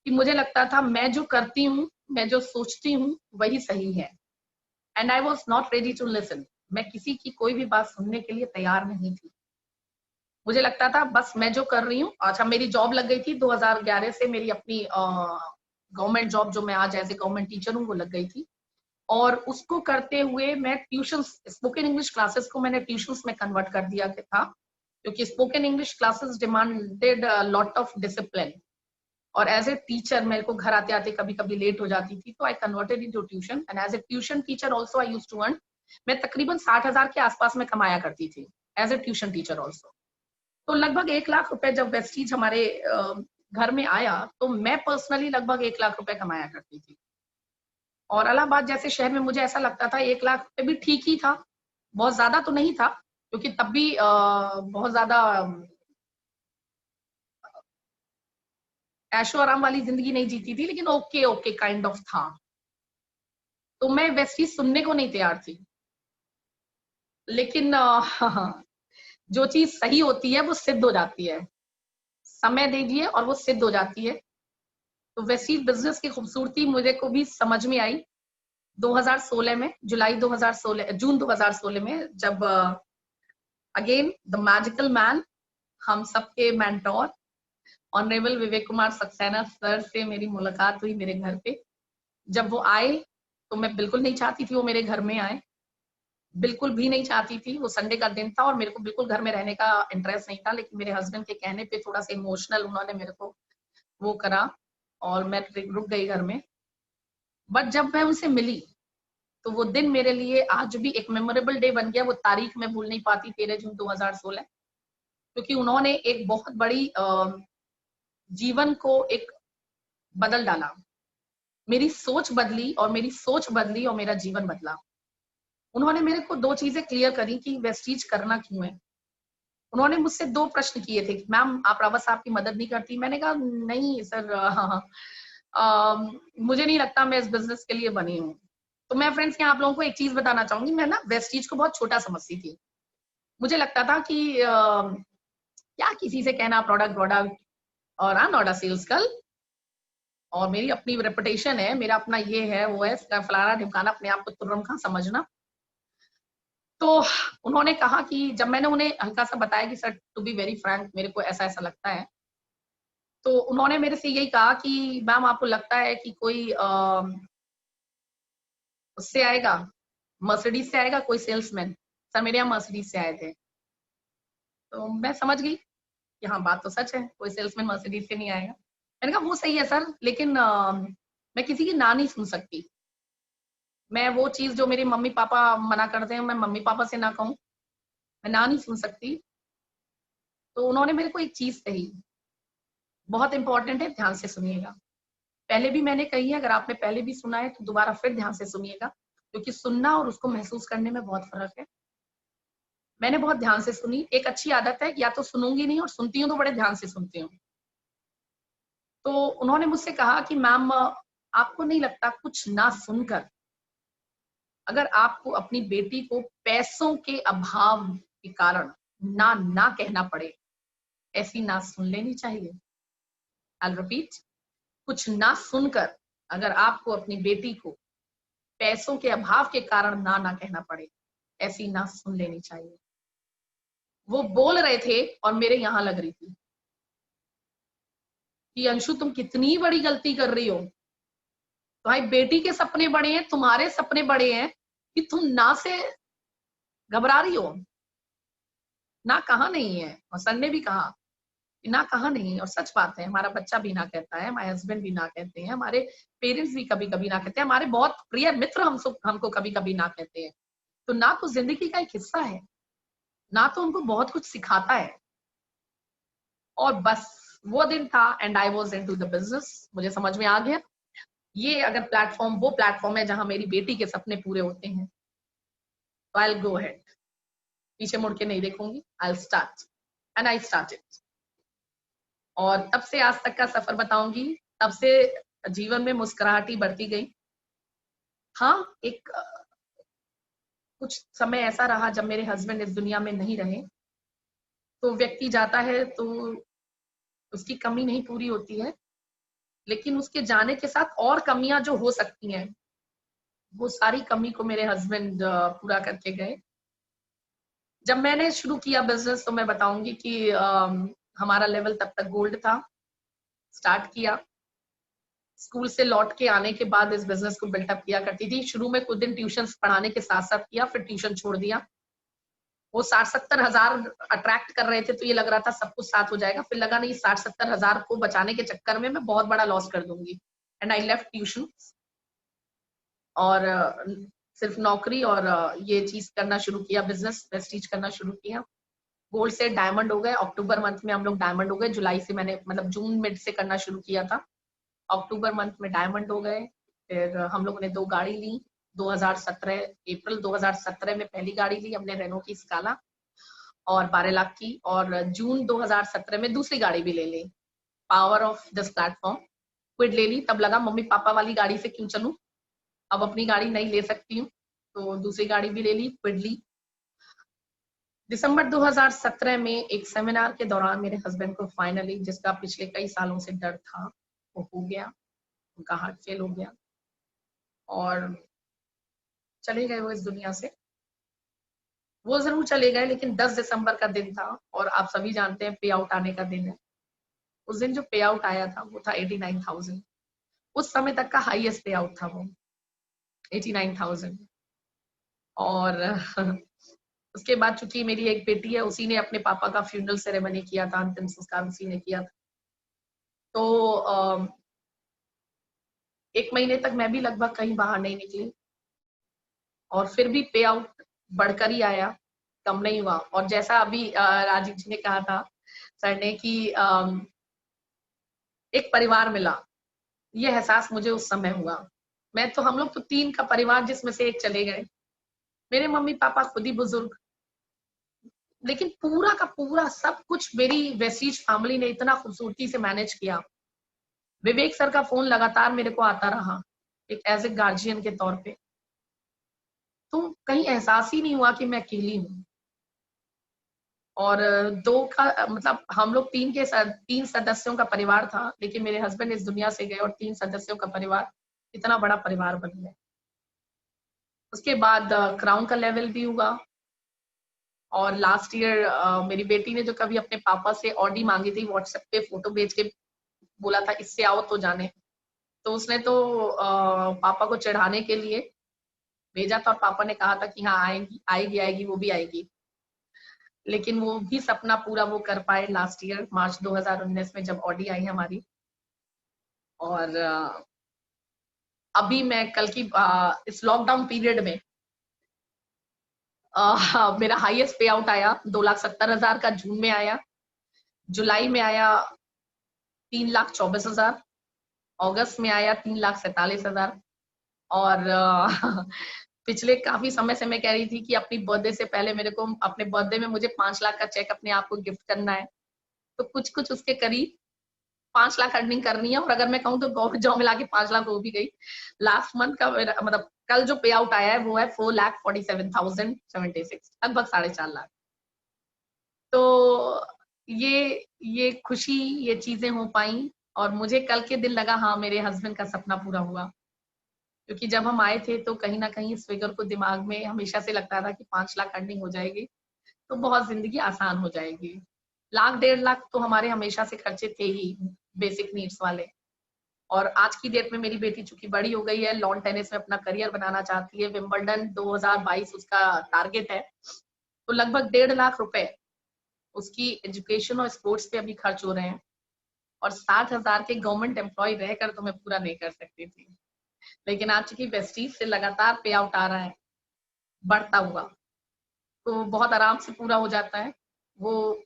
कि मुझे लगता था मैं जो करती हूँ, मैं जो सोचती हूँ वही सही है। And I was not ready to listen. मैं किसी की कोई भी बात सुनने के लिए तैयार नहीं थी। मुझे लगता था बस मैं जो कर रही हूँ। अच्छा, मेरी जॉब लग गई थी 2011 से, मेरी अपनी गवर्नमेंट जॉब जो मैं आज एज ए गवर्नमेंट टीचर हूँ वो लग गई थी। और उसको करते हुए मैं ट्यूशन, स्पोकन इंग्लिश क्लासेस को मैंने ट्यूशंस में कन्वर्ट कर दिया था, क्योंकि spoken English classes demanded lot of discipline. और एज ए टीचर मेरे को घर आते आते कभी कभी लेट हो जाती थी, तो I converted into tuition. And as a tuition teacher also I used to earn, मैं तकरीबन 60,000 के आसपास में कमाया करती थी as a tuition teacher also. तो लगभग 1 लाख रुपए जब वेस्टीज हमारे घर में आया तो मैं पर्सनली लगभग 1 लाख रुपए कमाया करती थी। और इलाहाबाद जैसे शहर में मुझे ऐसा लगता था 1 लाख रुपए भी ठीक ही था, बहुत ज्यादा तो नहीं था, क्योंकि तब भी बहुत ज्यादा ऐशो आराम वाली जिंदगी नहीं जीती थी, लेकिन ओके ओके काइंड ऑफ था। तो मैं वेस्टीज सुनने को नहीं तैयार थी, लेकिन जो चीज सही होती है वो सिद्ध हो जाती है। समय दीजिए और वो सिद्ध हो जाती है। तो वेस्टीज बिजनेस की खूबसूरती मुझे को भी समझ में आई 2016 में, जून 2016 में, जब अगेन द मैजिकल मैन, हम सबके mentor honourable Vivek Kumar Saxena sir से मेरी मुलाकात हुई मेरे घर पे। जब वो आए तो मैं बिल्कुल नहीं चाहती थी वो मेरे घर में आए, बिल्कुल भी नहीं चाहती थी। वो संडे का दिन था और मेरे को बिल्कुल घर में रहने का इंटरेस्ट नहीं था, लेकिन मेरे हस्बैंड के कहने पे थोड़ा सा इमोशनल उन्होंने मेरे को वो करा और मैं रुक गई घर में। बट जब मैं उनसे मिली तो वो दिन मेरे लिए आज भी एक मेमोरेबल डे बन गया। वो तारीख मैं भूल नहीं पाती, 13 जून 2016, क्योंकि उन्होंने एक बहुत बड़ी जीवन को एक बदल डाला। मेरी सोच बदली और मेरा जीवन बदला। उन्होंने मेरे को 2 चीजें क्लियर करी कि वेस्टीज करना क्यों है। उन्होंने मुझसे 2 प्रश्न किए थे कि मैम आप रावत साहब की मदद नहीं करती। मैंने कहा नहीं सर, मुझे नहीं लगता मैं इस बिजनेस के लिए बनी हूँ। तो मैं फ्रेंड्स यहाँ आप लोगों को एक चीज बताना चाहूंगी, मैं ना वेस्टीज को बहुत छोटा समझती थी। मुझे लगता था कि क्या किसी से कहना प्रोडक्ट और नॉट अ सेल्स गर्ल, और मेरी अपनी रेपुटेशन है, मेरा अपना ये है वो है, फलाना ढिमकाना, अपने आप को तुर्रम खां समझना। तो उन्होंने कहा कि जब मैंने उन्हें हल्का सा बताया कि sir to be very frank मेरे को ऐसा ऐसा लगता है, तो उन्होंने मेरे से यही कहा कि मैम आपको लगता है कि कोई उससे आएगा, मर्सिडीज से आएगा कोई सेल्समैन? सर मेरे यहाँ मर्सिडीज से आए थे। तो मैं समझ गई कि हाँ बात तो सच है, कोई सेल्समैन मर्सिडीज से नहीं आएगा। मैंने कहा वो सही है सर, लेकिन मैं किसी की ना नहीं सुन सकती। मैं वो चीज जो मेरे मम्मी पापा मना करते हैं मैं मम्मी पापा से ना कहूँ, मैं ना नहीं सुन सकती। तो उन्होंने मेरे को एक चीज कही, बहुत इंपॉर्टेंट है, ध्यान से सुनिएगा। पहले भी मैंने कही है, अगर आपने पहले भी सुना है तो दोबारा फिर ध्यान से सुनिएगा, क्योंकि सुनना और उसको महसूस करने में बहुत फर्क है। मैंने बहुत ध्यान से सुनी। एक अच्छी आदत है, या तो सुनूंगी नहीं और सुनती हूँ तो बड़े ध्यान से सुनती हूँ। तो उन्होंने मुझसे कहा कि मैम आपको नहीं लगता कुछ ना सुनकर अगर आपको अपनी बेटी को पैसों के अभाव के कारण ना ना कहना पड़े, ऐसी ना सुन लेनी चाहिए? I'll repeat, कुछ ना सुनकर अगर आपको अपनी बेटी को पैसों के अभाव के कारण ना ना कहना पड़े, ऐसी ना सुन लेनी चाहिए। वो बोल रहे थे और मेरे यहाँ लग रही थी। कि अंशु तुम कितनी बड़ी गलती कर रही हो, भाई बेटी के सपने बड़े हैं, तुम्हारे सपने बड़े हैं, कि तुम ना से घबरा रही हो। ना कहा नहीं है, और सर ने भी कहा कि ना कहा नहीं, और सच बात है, हमारा बच्चा भी ना कहता है, हमारे हस्बैंड भी ना कहते हैं, हमारे पेरेंट्स भी कभी कभी ना कहते हैं, हमारे बहुत प्रिय मित्र हमको कभी कभी ना कहते हैं। तो ना तो जिंदगी का एक हिस्सा है, ना तो उनको बहुत कुछ सिखाता है। और बस वो दिन था and I was into the business. मुझे समझ में आ गया ये अगर प्लेटफॉर्म वो प्लेटफॉर्म है जहां मेरी बेटी के सपने पूरे होते हैं, तो आई विल गो अहेड, पीछे मुड़ के नहीं देखूंगी, I will start and I started. और तब से आज तक का सफर बताऊंगी, तब से जीवन में मुस्कुराहट बढ़ती गई। हाँ, एक कुछ समय ऐसा रहा जब मेरे हस्बैंड इस दुनिया में नहीं रहे, तो व्यक्ति जाता है तो उसकी कमी नहीं पूरी होती है, लेकिन उसके जाने के साथ और कमियां जो हो सकती हैं, वो सारी कमी को मेरे हस्बैंड पूरा करके गए। जब मैंने शुरू किया बिजनेस, तो मैं बताऊंगी कि हमारा लेवल तब तक गोल्ड था। स्टार्ट किया, स्कूल से लौट के आने के बाद इस बिजनेस को बिल्टअप किया करती थी। शुरू में कुछ दिन ट्यूशन पढ़ाने के साथ साथ किया, फिर ट्यूशन छोड़ दिया। वो 60-70 हजार अट्रैक्ट कर रहे थे, तो ये लग रहा था सब कुछ साथ हो जाएगा, फिर लगा नहीं, 60-70 हजार को बचाने के चक्कर में मैं बहुत बड़ा लॉस कर दूंगी, एंड आई लेफ्ट ट्यूशन। और सिर्फ नौकरी और ये चीज करना शुरू किया, बिजनेस प्रेस्टीज करना शुरू किया। गोल्ड से डायमंड हो गए, अक्टूबर मंथ में हम लोग डायमंड हो गए। जुलाई से मैंने मतलब जून मिड से करना शुरू किया था, अक्टूबर मंथ में डायमंड हो गए। फिर हम लोगों ने 2 गाड़ी ली 2017, अप्रैल 2017 में पहली गाड़ी ली हमने, रेनो की स्काला, और 12 लाख की। और जून 2017 में दूसरी गाड़ी भी ले ली, power of this platform, Kwid ले ली। तब लगा मम्मी पापा वाली गाड़ी से क्यों चलूं, अब अपनी गाड़ी नहीं ले सकती हूँ, तो दूसरी गाड़ी भी ले ली, क्विड ली। दिसंबर 2017 में एक सेमिनार के दौरान मेरे हस्बैंड को फाइनली, जिसका पिछले कई सालों से डर था, वो हो गया, उनका हार्ट फेल हो गया और चले गए वो इस दुनिया से। वो जरूर चले गए, लेकिन 10 दिसंबर का दिन था, और आप सभी जानते हैं पे आउट आने का दिन है। उस दिन जो पे आउट आया था वो था 89,000, उस समय तक का हाईएस्ट पे आउट था वो, 89,000। और उसके बाद चूंकि मेरी एक बेटी है, उसी ने अपने पापा का फ्यूनरल सेरेमनी किया था, अंतिम संस्कार उसी ने किया था। तो 1 महीने तक मैं भी लगभग कहीं बाहर नहीं निकली, और फिर भी पे आउट बढ़कर ही आया, कम नहीं हुआ। और जैसा अभी राजीव जी ने कहा था, सर ने, कि एक परिवार मिला, ये एहसास मुझे उस समय हुआ। मैं तो, हम लोग तो 3 का परिवार, जिसमें से एक चले गए, मेरे मम्मी पापा खुद ही बुजुर्ग, लेकिन पूरा का पूरा सब कुछ मेरी वेस्टीज फैमिली ने इतना खूबसूरती से मैनेज किया। विवेक सर का फोन लगातार मेरे को आता रहा, एक एज ए गार्जियन के तौर पे, तो कहीं एहसास ही नहीं हुआ कि मैं अकेली हूँ। और 2 का मतलब हम लोग 3 सदस्यों का परिवार था, लेकिन मेरे हस्बैंड इस दुनिया से गए और 3 सदस्यों का परिवार इतना बड़ा परिवार बन गया। उसके बाद क्राउन का लेवल भी हुआ, और लास्ट ईयर मेरी बेटी ने जो कभी अपने पापा से ऑडी मांगी थी, व्हाट्सएप पे फोटो भेज के बोला था इससे आओ तो जाने, तो उसने तो पापा को चढ़ाने के लिए भेजा था, और पापा ने कहा था कि हाँ आएगी आएगी आएगी, वो भी आएगी। लेकिन वो भी सपना पूरा वो कर पाए लास्ट ईयर मार्च 2019 में, जब ऑडी आई हमारी। और अभी मैं कल की इस लॉकडाउन पीरियड में मेरा हाईएस्ट पे आउट आया 2,70,000 का, जून में आया, जुलाई में आया 3,24,000, अगस्त में आया 3,47,000। और पिछले काफी समय से मैं कह रही थी कि अपनी बर्थडे से पहले मेरे को, अपने बर्थडे में मुझे 5 लाख का चेक अपने आप को गिफ्ट करना है, तो कुछ कुछ उसके करीब 5 लाख अर्निंग करनी है। और अगर मैं कहूँ तो गवर्नमेंट जॉब मिला के 5 लाख हो भी गई। लास्ट मंथ का मतलब कल जो पे आउट आया है वो है 4,47,076, लगभग 4.5 लाख। तो ये खुशी, ये चीजें हो पाई, और मुझे कल के दिन लगा हाँ मेरे हस्बैंड का सपना पूरा हुआ। क्योंकि जब हम आए थे तो कहीं ना कहीं इस फिगर को दिमाग में हमेशा से लगता था कि 5 लाख अर्निंग हो जाएगी तो बहुत जिंदगी आसान हो जाएगी। 1,00,000 1.5 लाख तो हमारे हमेशा से खर्चे थे ही, बेसिक नीड्स वाले। और आज की डेट में मेरी बेटी चूंकि बड़ी हो गई है, लॉन टेनिस में अपना करियर बनाना चाहती है, विंबलडन 2022 उसका टारगेट है, तो लगभग 1.5 लाख रुपए उसकी एजुकेशन और स्पोर्ट्स पे अभी खर्च हो रहे हैं। और 60,000 के गवर्नमेंट एम्प्लॉय रहकर तो मैं पूरा नहीं कर सकती थी, लेकिन आज चूंकि वेस्टीज से लगातार पे आउट आ रहा है बढ़ता हुआ, तो बहुत आराम से पूरा हो जाता है। वो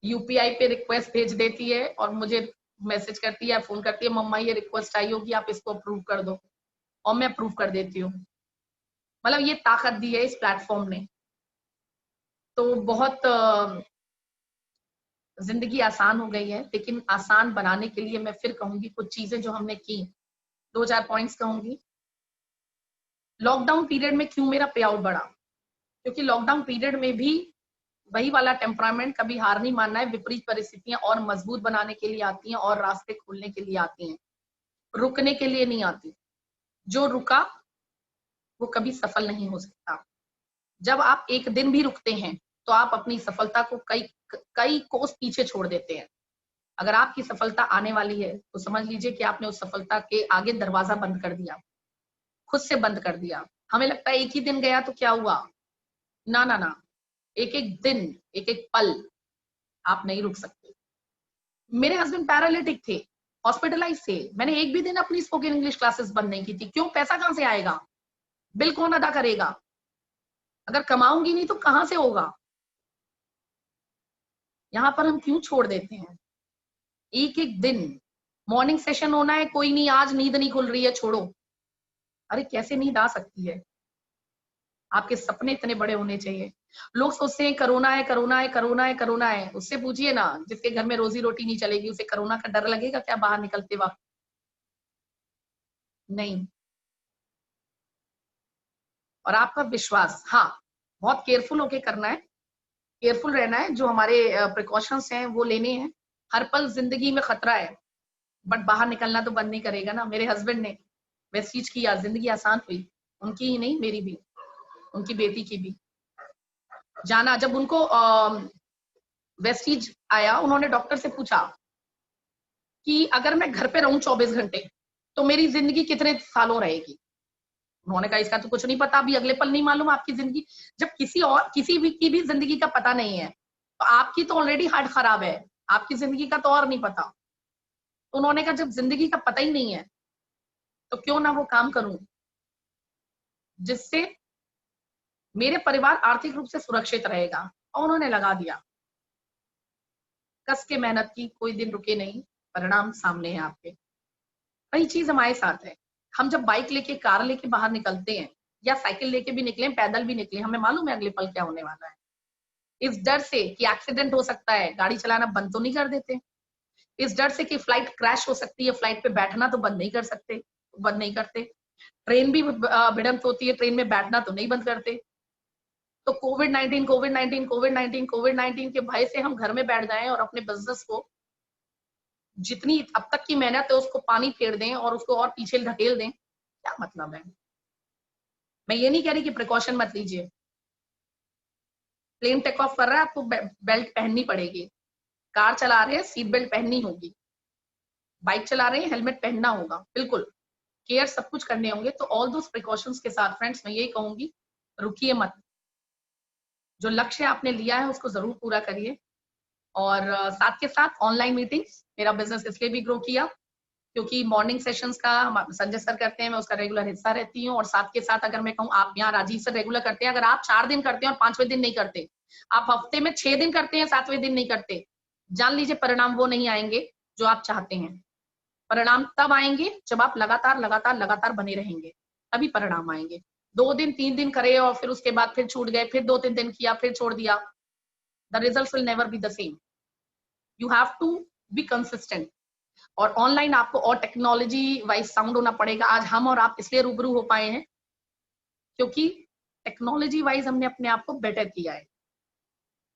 यूपीआई पे रिक्वेस्ट भेज देती है और मुझे मैसेज करती है, फोन करती है, मम्मा ये रिक्वेस्ट आई होगी, आप इसको अप्रूव कर दो, और मैं अप्रूव कर देती हूँ। मतलब ये ताकत दी है इस प्लेटफॉर्म ने, तो बहुत जिंदगी आसान हो गई है। लेकिन आसान बनाने के लिए मैं फिर कहूंगी कुछ चीजें जो हमने की, 2-4 पॉइंट्स कहूंगी। लॉकडाउन पीरियड में क्यों मेरा पे आउट बढ़ा, क्योंकि लॉकडाउन पीरियड में भी वही वाला टेम्परामेंट, कभी हार नहीं मानना है, विपरीत परिस्थितियां और मजबूत बनाने के लिए आती हैं और रास्ते खोलने के लिए आती हैं, रुकने के लिए नहीं आती। जो रुका वो कभी सफल नहीं हो सकता। जब आप एक दिन भी रुकते हैं तो आप अपनी सफलता को कई कोस पीछे छोड़ देते हैं। अगर आपकी सफलता आने वाली है तो समझ लीजिए कि आपने उस सफलता के आगे दरवाजा बंद कर दिया, खुद से बंद कर दिया। हमें लगता है एक ही दिन गया तो क्या हुआ, ना ना ना, एक एक दिन, एक एक पल आप नहीं रुक सकते। मेरे हस्बैंड पैरालिटिक थे, हॉस्पिटलाइज थे, मैंने एक भी दिन अपनी स्पोकन इंग्लिश क्लासेस बंद नहीं की थी। क्यों? पैसा कहां से आएगा, बिल कौन अदा करेगा, अगर कमाऊंगी नहीं तो कहां से होगा। यहां पर हम क्यों छोड़ देते हैं। एक एक दिन मॉर्निंग सेशन होना है, कोई नहीं, आज नींद नहीं खुल रही है, छोड़ो। अरे कैसे नींद आ सकती है, आपके सपने इतने बड़े होने चाहिए। लोग सोचते हैं कोरोना है, कोरोना है, कोरोना है, कोरोना है। उससे पूछिए ना जिसके घर में रोजी रोटी नहीं चलेगी, उसे कोरोना का डर लगेगा क्या बाहर निकलते वक्त? नहीं। और आपका विश्वास, हाँ, बहुत केयरफुल होके करना है, केयरफुल रहना है, जो हमारे प्रिकॉशंस हैं वो लेने हैं। हर पल जिंदगी में खतरा है, बट बाहर निकलना तो बंद नहीं करेगा ना। मेरे हस्बैंड ने वेस्टीज किया, जिंदगी आसान हुई, उनकी ही नहीं मेरी भी, उनकी बेटी की भी। जाना, जब उनको वेस्टीज आया, उन्होंने डॉक्टर से पूछा कि अगर मैं घर पे रहूं 24 घंटे तो मेरी जिंदगी कितने सालों रहेगी। उन्होंने कहा इसका तो कुछ नहीं पता, अभी अगले पल नहीं मालूम आपकी जिंदगी। जब किसी भी की भी जिंदगी का पता नहीं है, तो आपकी तो ऑलरेडी हार्ट खराब है, आपकी जिंदगी का तो और नहीं पता। तो उन्होंने कहा जब जिंदगी का पता ही नहीं है तो क्यों ना वो काम करूं जिससे मेरे परिवार आर्थिक रूप से सुरक्षित रहेगा। और उन्होंने लगा दिया, कस के मेहनत की, कोई दिन रुके नहीं, परिणाम सामने है आपके। वही चीज हमारे साथ है। हम जब बाइक लेके, कार लेके बाहर निकलते हैं, या साइकिल लेके भी निकले, पैदल भी निकले, हमें मालूम है अगले पल क्या होने वाला है। इस डर से कि एक्सीडेंट हो सकता है, गाड़ी चलाना बंद तो नहीं कर देते। इस डर से कि फ्लाइट क्रैश हो सकती है, फ्लाइट पे बैठना तो बंद नहीं कर सकते, बंद नहीं करते। ट्रेन भी भिड़ंत होती है, ट्रेन में बैठना तो नहीं बंद करते। तो कोविड-19, कोविड-19, कोविड-19, कोविड-19 के भय से हम घर में बैठ जाएं और अपने बिजनेस को, जितनी अब तक की मेहनत है उसको पानी फेर दें और उसको और पीछे ढकेल दें, क्या मतलब है। मैं ये नहीं कह रही कि प्रिकॉशन मत लीजिए, प्लेन टेक ऑफ कर रहा है आपको बेल्ट पहननी पड़ेगी, कार चला रहे हैं सीट बेल्ट पहननी होगी, बाइक चला रहे हैं हेलमेट पहनना होगा, बिल्कुल केयर सब कुछ करने होंगे। तो ऑल दोस प्रिकॉशंस के साथ फ्रेंड्स मैं यही कहूंगी, रुकिए मत, जो लक्ष्य आपने लिया है उसको जरूर पूरा करिए। और साथ के साथ ऑनलाइन मीटिंग्स, मेरा बिजनेस इसलिए भी ग्रो किया क्योंकि मॉर्निंग सेशंस का संजय सर करते हैं, मैं उसका रेगुलर हिस्सा रहती हूँ। और साथ के साथ अगर मैं कहूँ, आप यहाँ राजीव सर रेगुलर करते हैं, अगर आप 4 दिन करते हैं और 5वें दिन नहीं करते, आप हफ्ते में 6 दिन करते हैं, 7वें दिन नहीं करते, जान लीजिए परिणाम वो नहीं आएंगे जो आप चाहते हैं। परिणाम तब आएंगे जब आप लगातार लगातार लगातार बने रहेंगे, तभी परिणाम आएंगे। 2 दिन 3 दिन करे और फिर उसके बाद फिर छूट गए, फिर 2-3 दिन किया फिर छोड़ दिया, the results will never be the same. You have to be consistent. और ऑनलाइन आपको और टेक्नोलॉजी वाइज साउंड होना पड़ेगा। आज हम और आप इसलिए रूबरू हो पाए हैं क्योंकि टेक्नोलॉजी वाइज हमने अपने आप को बेटर किया है।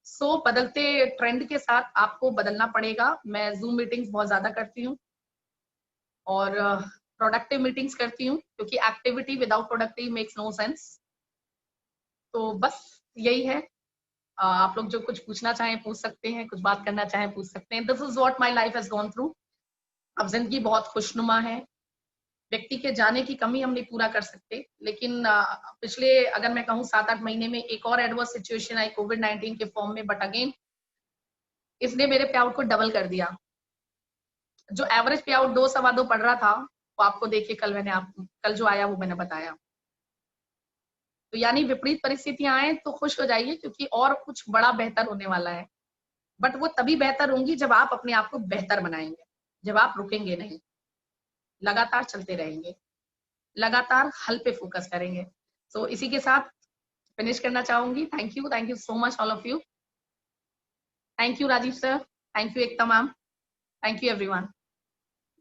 सो बदलते ट्रेंड के साथ आपको बदलना पड़ेगा। मैं जूम मीटिंग्स बहुत ज्यादा करती हूँ और प्रोडक्टिव मीटिंग्स करती हूँ, क्योंकि activity without productive makes no sense. तो बस यही है। आप लोग जो कुछ पूछना चाहें पूछ सकते हैं, कुछ बात करना चाहें पूछ सकते हैं। This is what my life has gone through. अब जिंदगी बहुत खुशनुमा है, व्यक्ति के जाने की कमी हम नहीं पूरा कर सकते, लेकिन पिछले अगर मैं कहूँ 7-8 महीने में एक और एडवर्स सिचुएशन आई कोविड-19 के फॉर्म में, बट अगेन इसने मेरे पे आउट को डबल कर दिया। जो एवरेज पे आउट 2 सवा 2 पड़ रहा था, वो आपको देखिए कल जो आया वो मैंने बताया। तो यानी विपरीत परिस्थितियां आए तो खुश हो जाइए, क्योंकि और कुछ बड़ा बेहतर होने वाला है। बट वो तभी बेहतर होंगी जब आप अपने आप को बेहतर बनाएंगे, जब आप रुकेंगे नहीं, लगातार चलते रहेंगे, लगातार हल पे फोकस करेंगे। सो इसी के साथ फिनिश करना चाहूंगी। Thank you so much all of you. Thank you Rajeev sir, thank you Ekta ma'am, thank you everyone.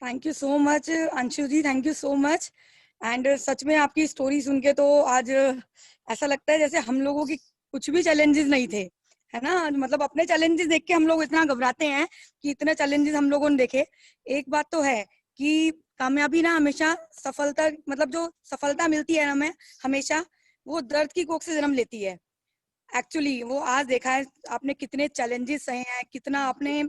Thank you so much Anshu ji, thank you so much. And सच में आपकी स्टोरी सुन के तो आज ऐसा लगता है जैसे हम लोगों की कुछ भी चैलेंजेस नहीं थे, है ना। मतलब अपने चैलेंजेस देख के हम लोग इतना घबराते हैं कि इतने चैलेंजेस हम लोगों ने देखे। एक बात तो है कि कामयाबी ना हमेशा सफलता, मतलब जो सफलता मिलती है हमें हमेशा वो दर्द की कोख से जन्म लेती है। एक्चुअली वो आज देखा है आपने कितने चैलेंजेस सहे हैं, कितना आपने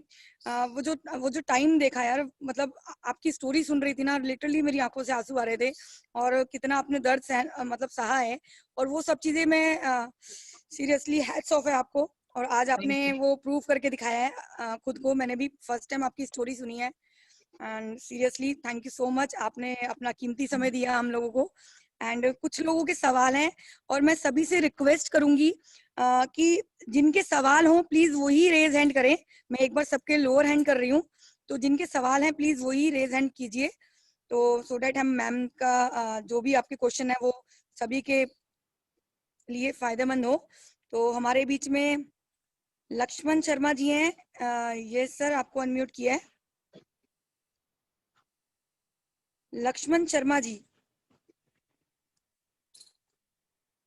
वो जो टाइम देखा यार, मतलब आपकी स्टोरी सुन रही थी ना, लिटरली मेरी आंखों से आंसू आ रहे थे। और कितना आपने दर्द मतलब सहा है, और वो सब चीजें मैं सीरियसली हैट्स ऑफ है आपको। और आज आपने वो प्रूव करके दिखाया है खुद को। मैंने भी फर्स्ट टाइम आपकी स्टोरी सुनी है and seriously thank you so much. आपने अपना कीमती समय दिया हम लोगों को। एंड कुछ लोगों के सवाल हैं और मैं सभी से रिक्वेस्ट करूंगी कि जिनके सवाल हों प्लीज वही रेज हैंड करें। मैं एक बार सबके लोअर हैंड कर रही हूँ, तो जिनके सवाल हैं प्लीज वही रेज हैंड कीजिए, तो सो डेट हम मैम का जो भी आपके क्वेश्चन है वो सभी के लिए फायदेमंद हो। तो हमारे बीच में लक्ष्मण शर्मा जी हैं। ये सर आपको अनम्यूट किया है, लक्ष्मण शर्मा जी।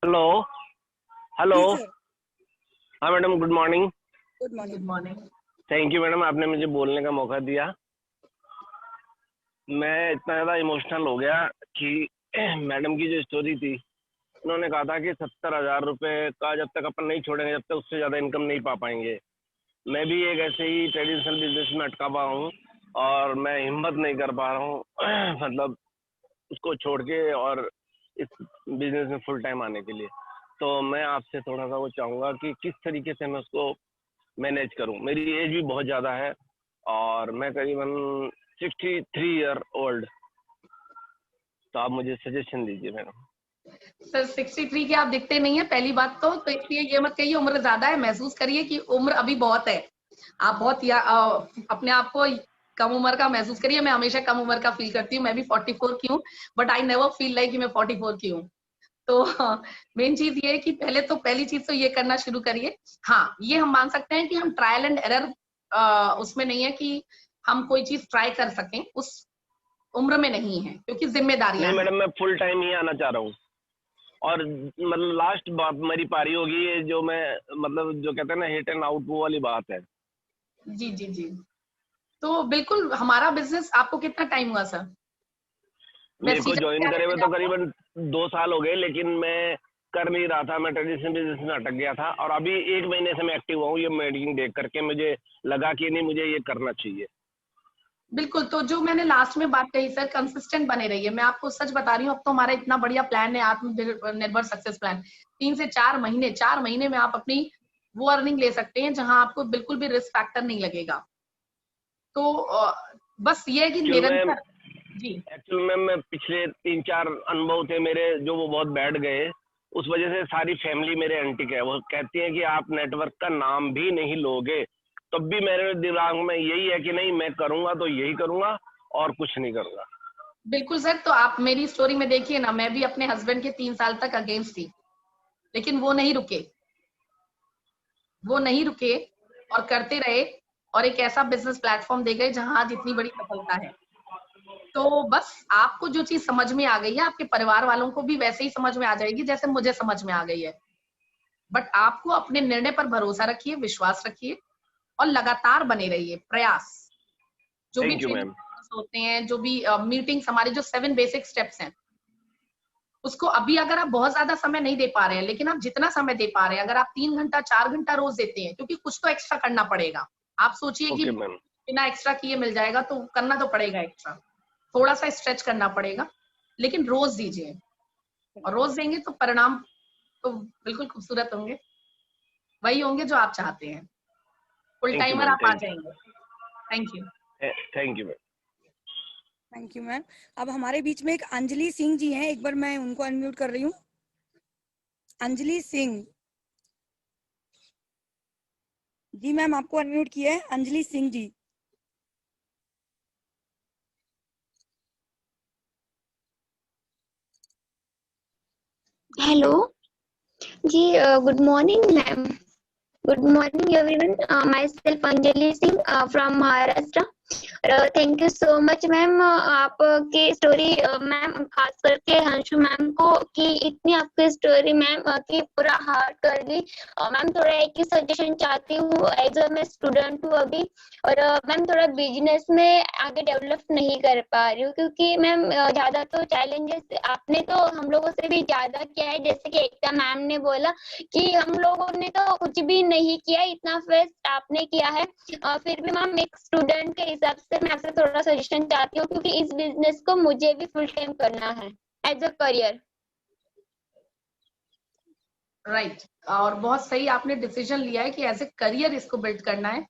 Hello hello. जी सर। हाँ madam, good morning. Good morning. Good morning. Thank you madam, आपने मुझे बोलने का मौका दिया। मैं इतना ज़्यादा इमोशनल हो गया कि मैडम की जो स्टोरी थी, उन्होंने कहा था कि 70,000 रुपये का जब तक अपन नहीं छोड़ेंगे जब तक उससे ज़्यादा इनकम नहीं पा पाएंगे। मैं भी एक ऐसे ही ट्रेडिशनल बिजनेस में अटका हुआ हूँ और मैं हिम्मत नहीं कर पा रहा हूँ मतलब उसको छोड़ के और इस बिजनेस में फुल टाइम आने के लिए। तो मैं आपसे थोड़ा सा वो चाहूँगा कि किस तरीके से मैं उसको मैनेज करूँ। मेरी एज भी बहुत ज़्यादा है और मैं करीबन 63 ईयर ओल्ड। तो आप मुझे सजेशन दीजिए मैडम। सर 63 के आप दिखते नहीं है, पहली बात तो इसलिए ये मत कहिए उम्र ज्यादा है, महसूस करिए कि उम्र अभी बहुत है। आप बहुत अपने आप को कम उम्र का महसूस करिए। मैं हमेशा कम उम्र का फील करती हूँ, मैं भी 44 की हूँ, but I never feel like कि मैं 44 की हूँ। तो मेन चीज ये है कि पहली चीज तो ये करना शुरू करिए। हाँ, ये हम मान सकते हैं कि हम ट्रायल एंड एरर उसमें नहीं है कि हम कोई चीज ट्राई कर सकें, उस उम्र में नहीं है, क्योंकि जिम्मेदारियां नहीं हैं। मैडम, मैं फुल टाइम ही आना चाह रहा हूँ और मतलब लास्ट बात मेरी पारी होगी, ये जो मैं मतलब जो कहते हैं ना हिट एंड आउट, वो वाली बात है। जी जी जी। तो बिल्कुल हमारा बिजनेस, आपको कितना टाइम हुआ सर? मेरे को ज्वाइन करे हुए तो करीबन 2 साल हो गए, लेकिन मैं कर नहीं रहा था। मैं ट्रेडिशनल बिजनेस में अटक गया था और अभी 1 महीने से मैं एक्टिव हुआ हूँ। ये मीटिंग देख करके मुझे लगा कि नहीं, मुझे ये करना चाहिए। बिल्कुल। तो जो मैंने लास्ट में बात कही सर, कंसिस्टेंट बने रहिए। मैं आपको सच बता रही हूँ, अब तो हमारा इतना बढ़िया प्लान है, आत्मनिर्भर सक्सेस प्लान। 3 से 4 महीने में आप अपनी वो अर्निंग ले सकते हैं जहां आपको बिल्कुल भी रिस्क फैक्टर नहीं लगेगा। तो बस ये है कि निरंतर। जी एक्चुअल में मैं पिछले 3-4 अनुभव थे मेरे जो वो बहुत बैठ गए। उस वजह से सारी फैमिली मेरे एंटी है। वो कहती है कि आप नेटवर्क का नाम भी नहीं लोगे। तब भी मेरे दिमाग में यही है कि नहीं, मैं करूंगा तो यही करूंगा और कुछ नहीं करूंगा। बिल्कुल सर। तो आप मेरी स्टोरी में देखिए ना, मैं भी अपने हस्बैंड के 3 साल तक अगेंस्ट थी, लेकिन वो नहीं रुके और करते रहे और एक ऐसा बिजनेस प्लेटफॉर्म दे गए जहां आज इतनी बड़ी सफलता है। तो बस आपको जो चीज समझ में आ गई है, आपके परिवार वालों को भी वैसे ही समझ में आ जाएगी जैसे मुझे समझ में आ गई है। बट आपको अपने निर्णय पर भरोसा रखिए, विश्वास रखिए और लगातार बने रहिए। प्रयास, जो भी ट्रेनिंग होते हैं, जो भी मीटिंग्स, हमारे जो 7 बेसिक स्टेप्स हैं, उसको अभी अगर आप बहुत ज्यादा समय नहीं दे पा रहे हैं, लेकिन आप जितना समय दे पा रहे हैं, अगर आप 3 घंटा 4 घंटा रोज देते हैं, क्योंकि कुछ तो एक्स्ट्रा करना पड़ेगा। आप सोचिए कि बिना एक्स्ट्रा किए मिल जाएगा, तो करना तो पड़ेगा एक्स्ट्रा, थोड़ा सा स्ट्रेच करना पड़ेगा, लेकिन रोज दीजिए, और रोज देंगे तो परिणाम तो बिल्कुल खूबसूरत होंगे, वही होंगे जो आप चाहते हैं, फुल टाइमर आप आ जाएंगे। Thank you. Thank you ma'am. Thank you ma'am. अब हमारे बीच में एक अंजलि सिंह जी हैं, एक बार मैं उनको अनम्यूट कर रही हूँ। अंजलि सिंह जी, मैम आपको अनम्यूट किया है, अंजलि सिंह जी। हेलो जी, good morning ma'am. Good morning everyone, myself Anjali Singh from Maharashtra. Thank you so much ma'am, आपकी स्टोरी मैम, खास करके हंशु मैम को, कि इतनी आपकी स्टोरी मैम कि पूरा हार्ट कर दी। मैम थोड़ा एक ही सजेशन चाहती हूँ, एज अ मैं स्टूडेंट हूँ अभी, और मैम थोड़ा बिजनेस में आगे डेवलप नहीं कर पा रही हूँ, क्योंकि मैम ज्यादा तो चैलेंजेस आपने तो हम लोगों से भी ज्यादा किया है। जैसे कि एकता मैम ने बोला कि हम लोगों ने तो कुछ भी नहीं किया, इतना फेस्ट आपने किया है। फिर भी मैम एक स्टूडेंट के हिसाब से मैं आपसे थोड़ा सजेशन चाहती हूँ, क्योंकि इस बिजनेस को मुझे भी फुल टाइम करना है एज अ करियर। राइट, और बहुत सही आपने डिसीजन लिया है कि एज ए करियर इसको बिल्ड करना है।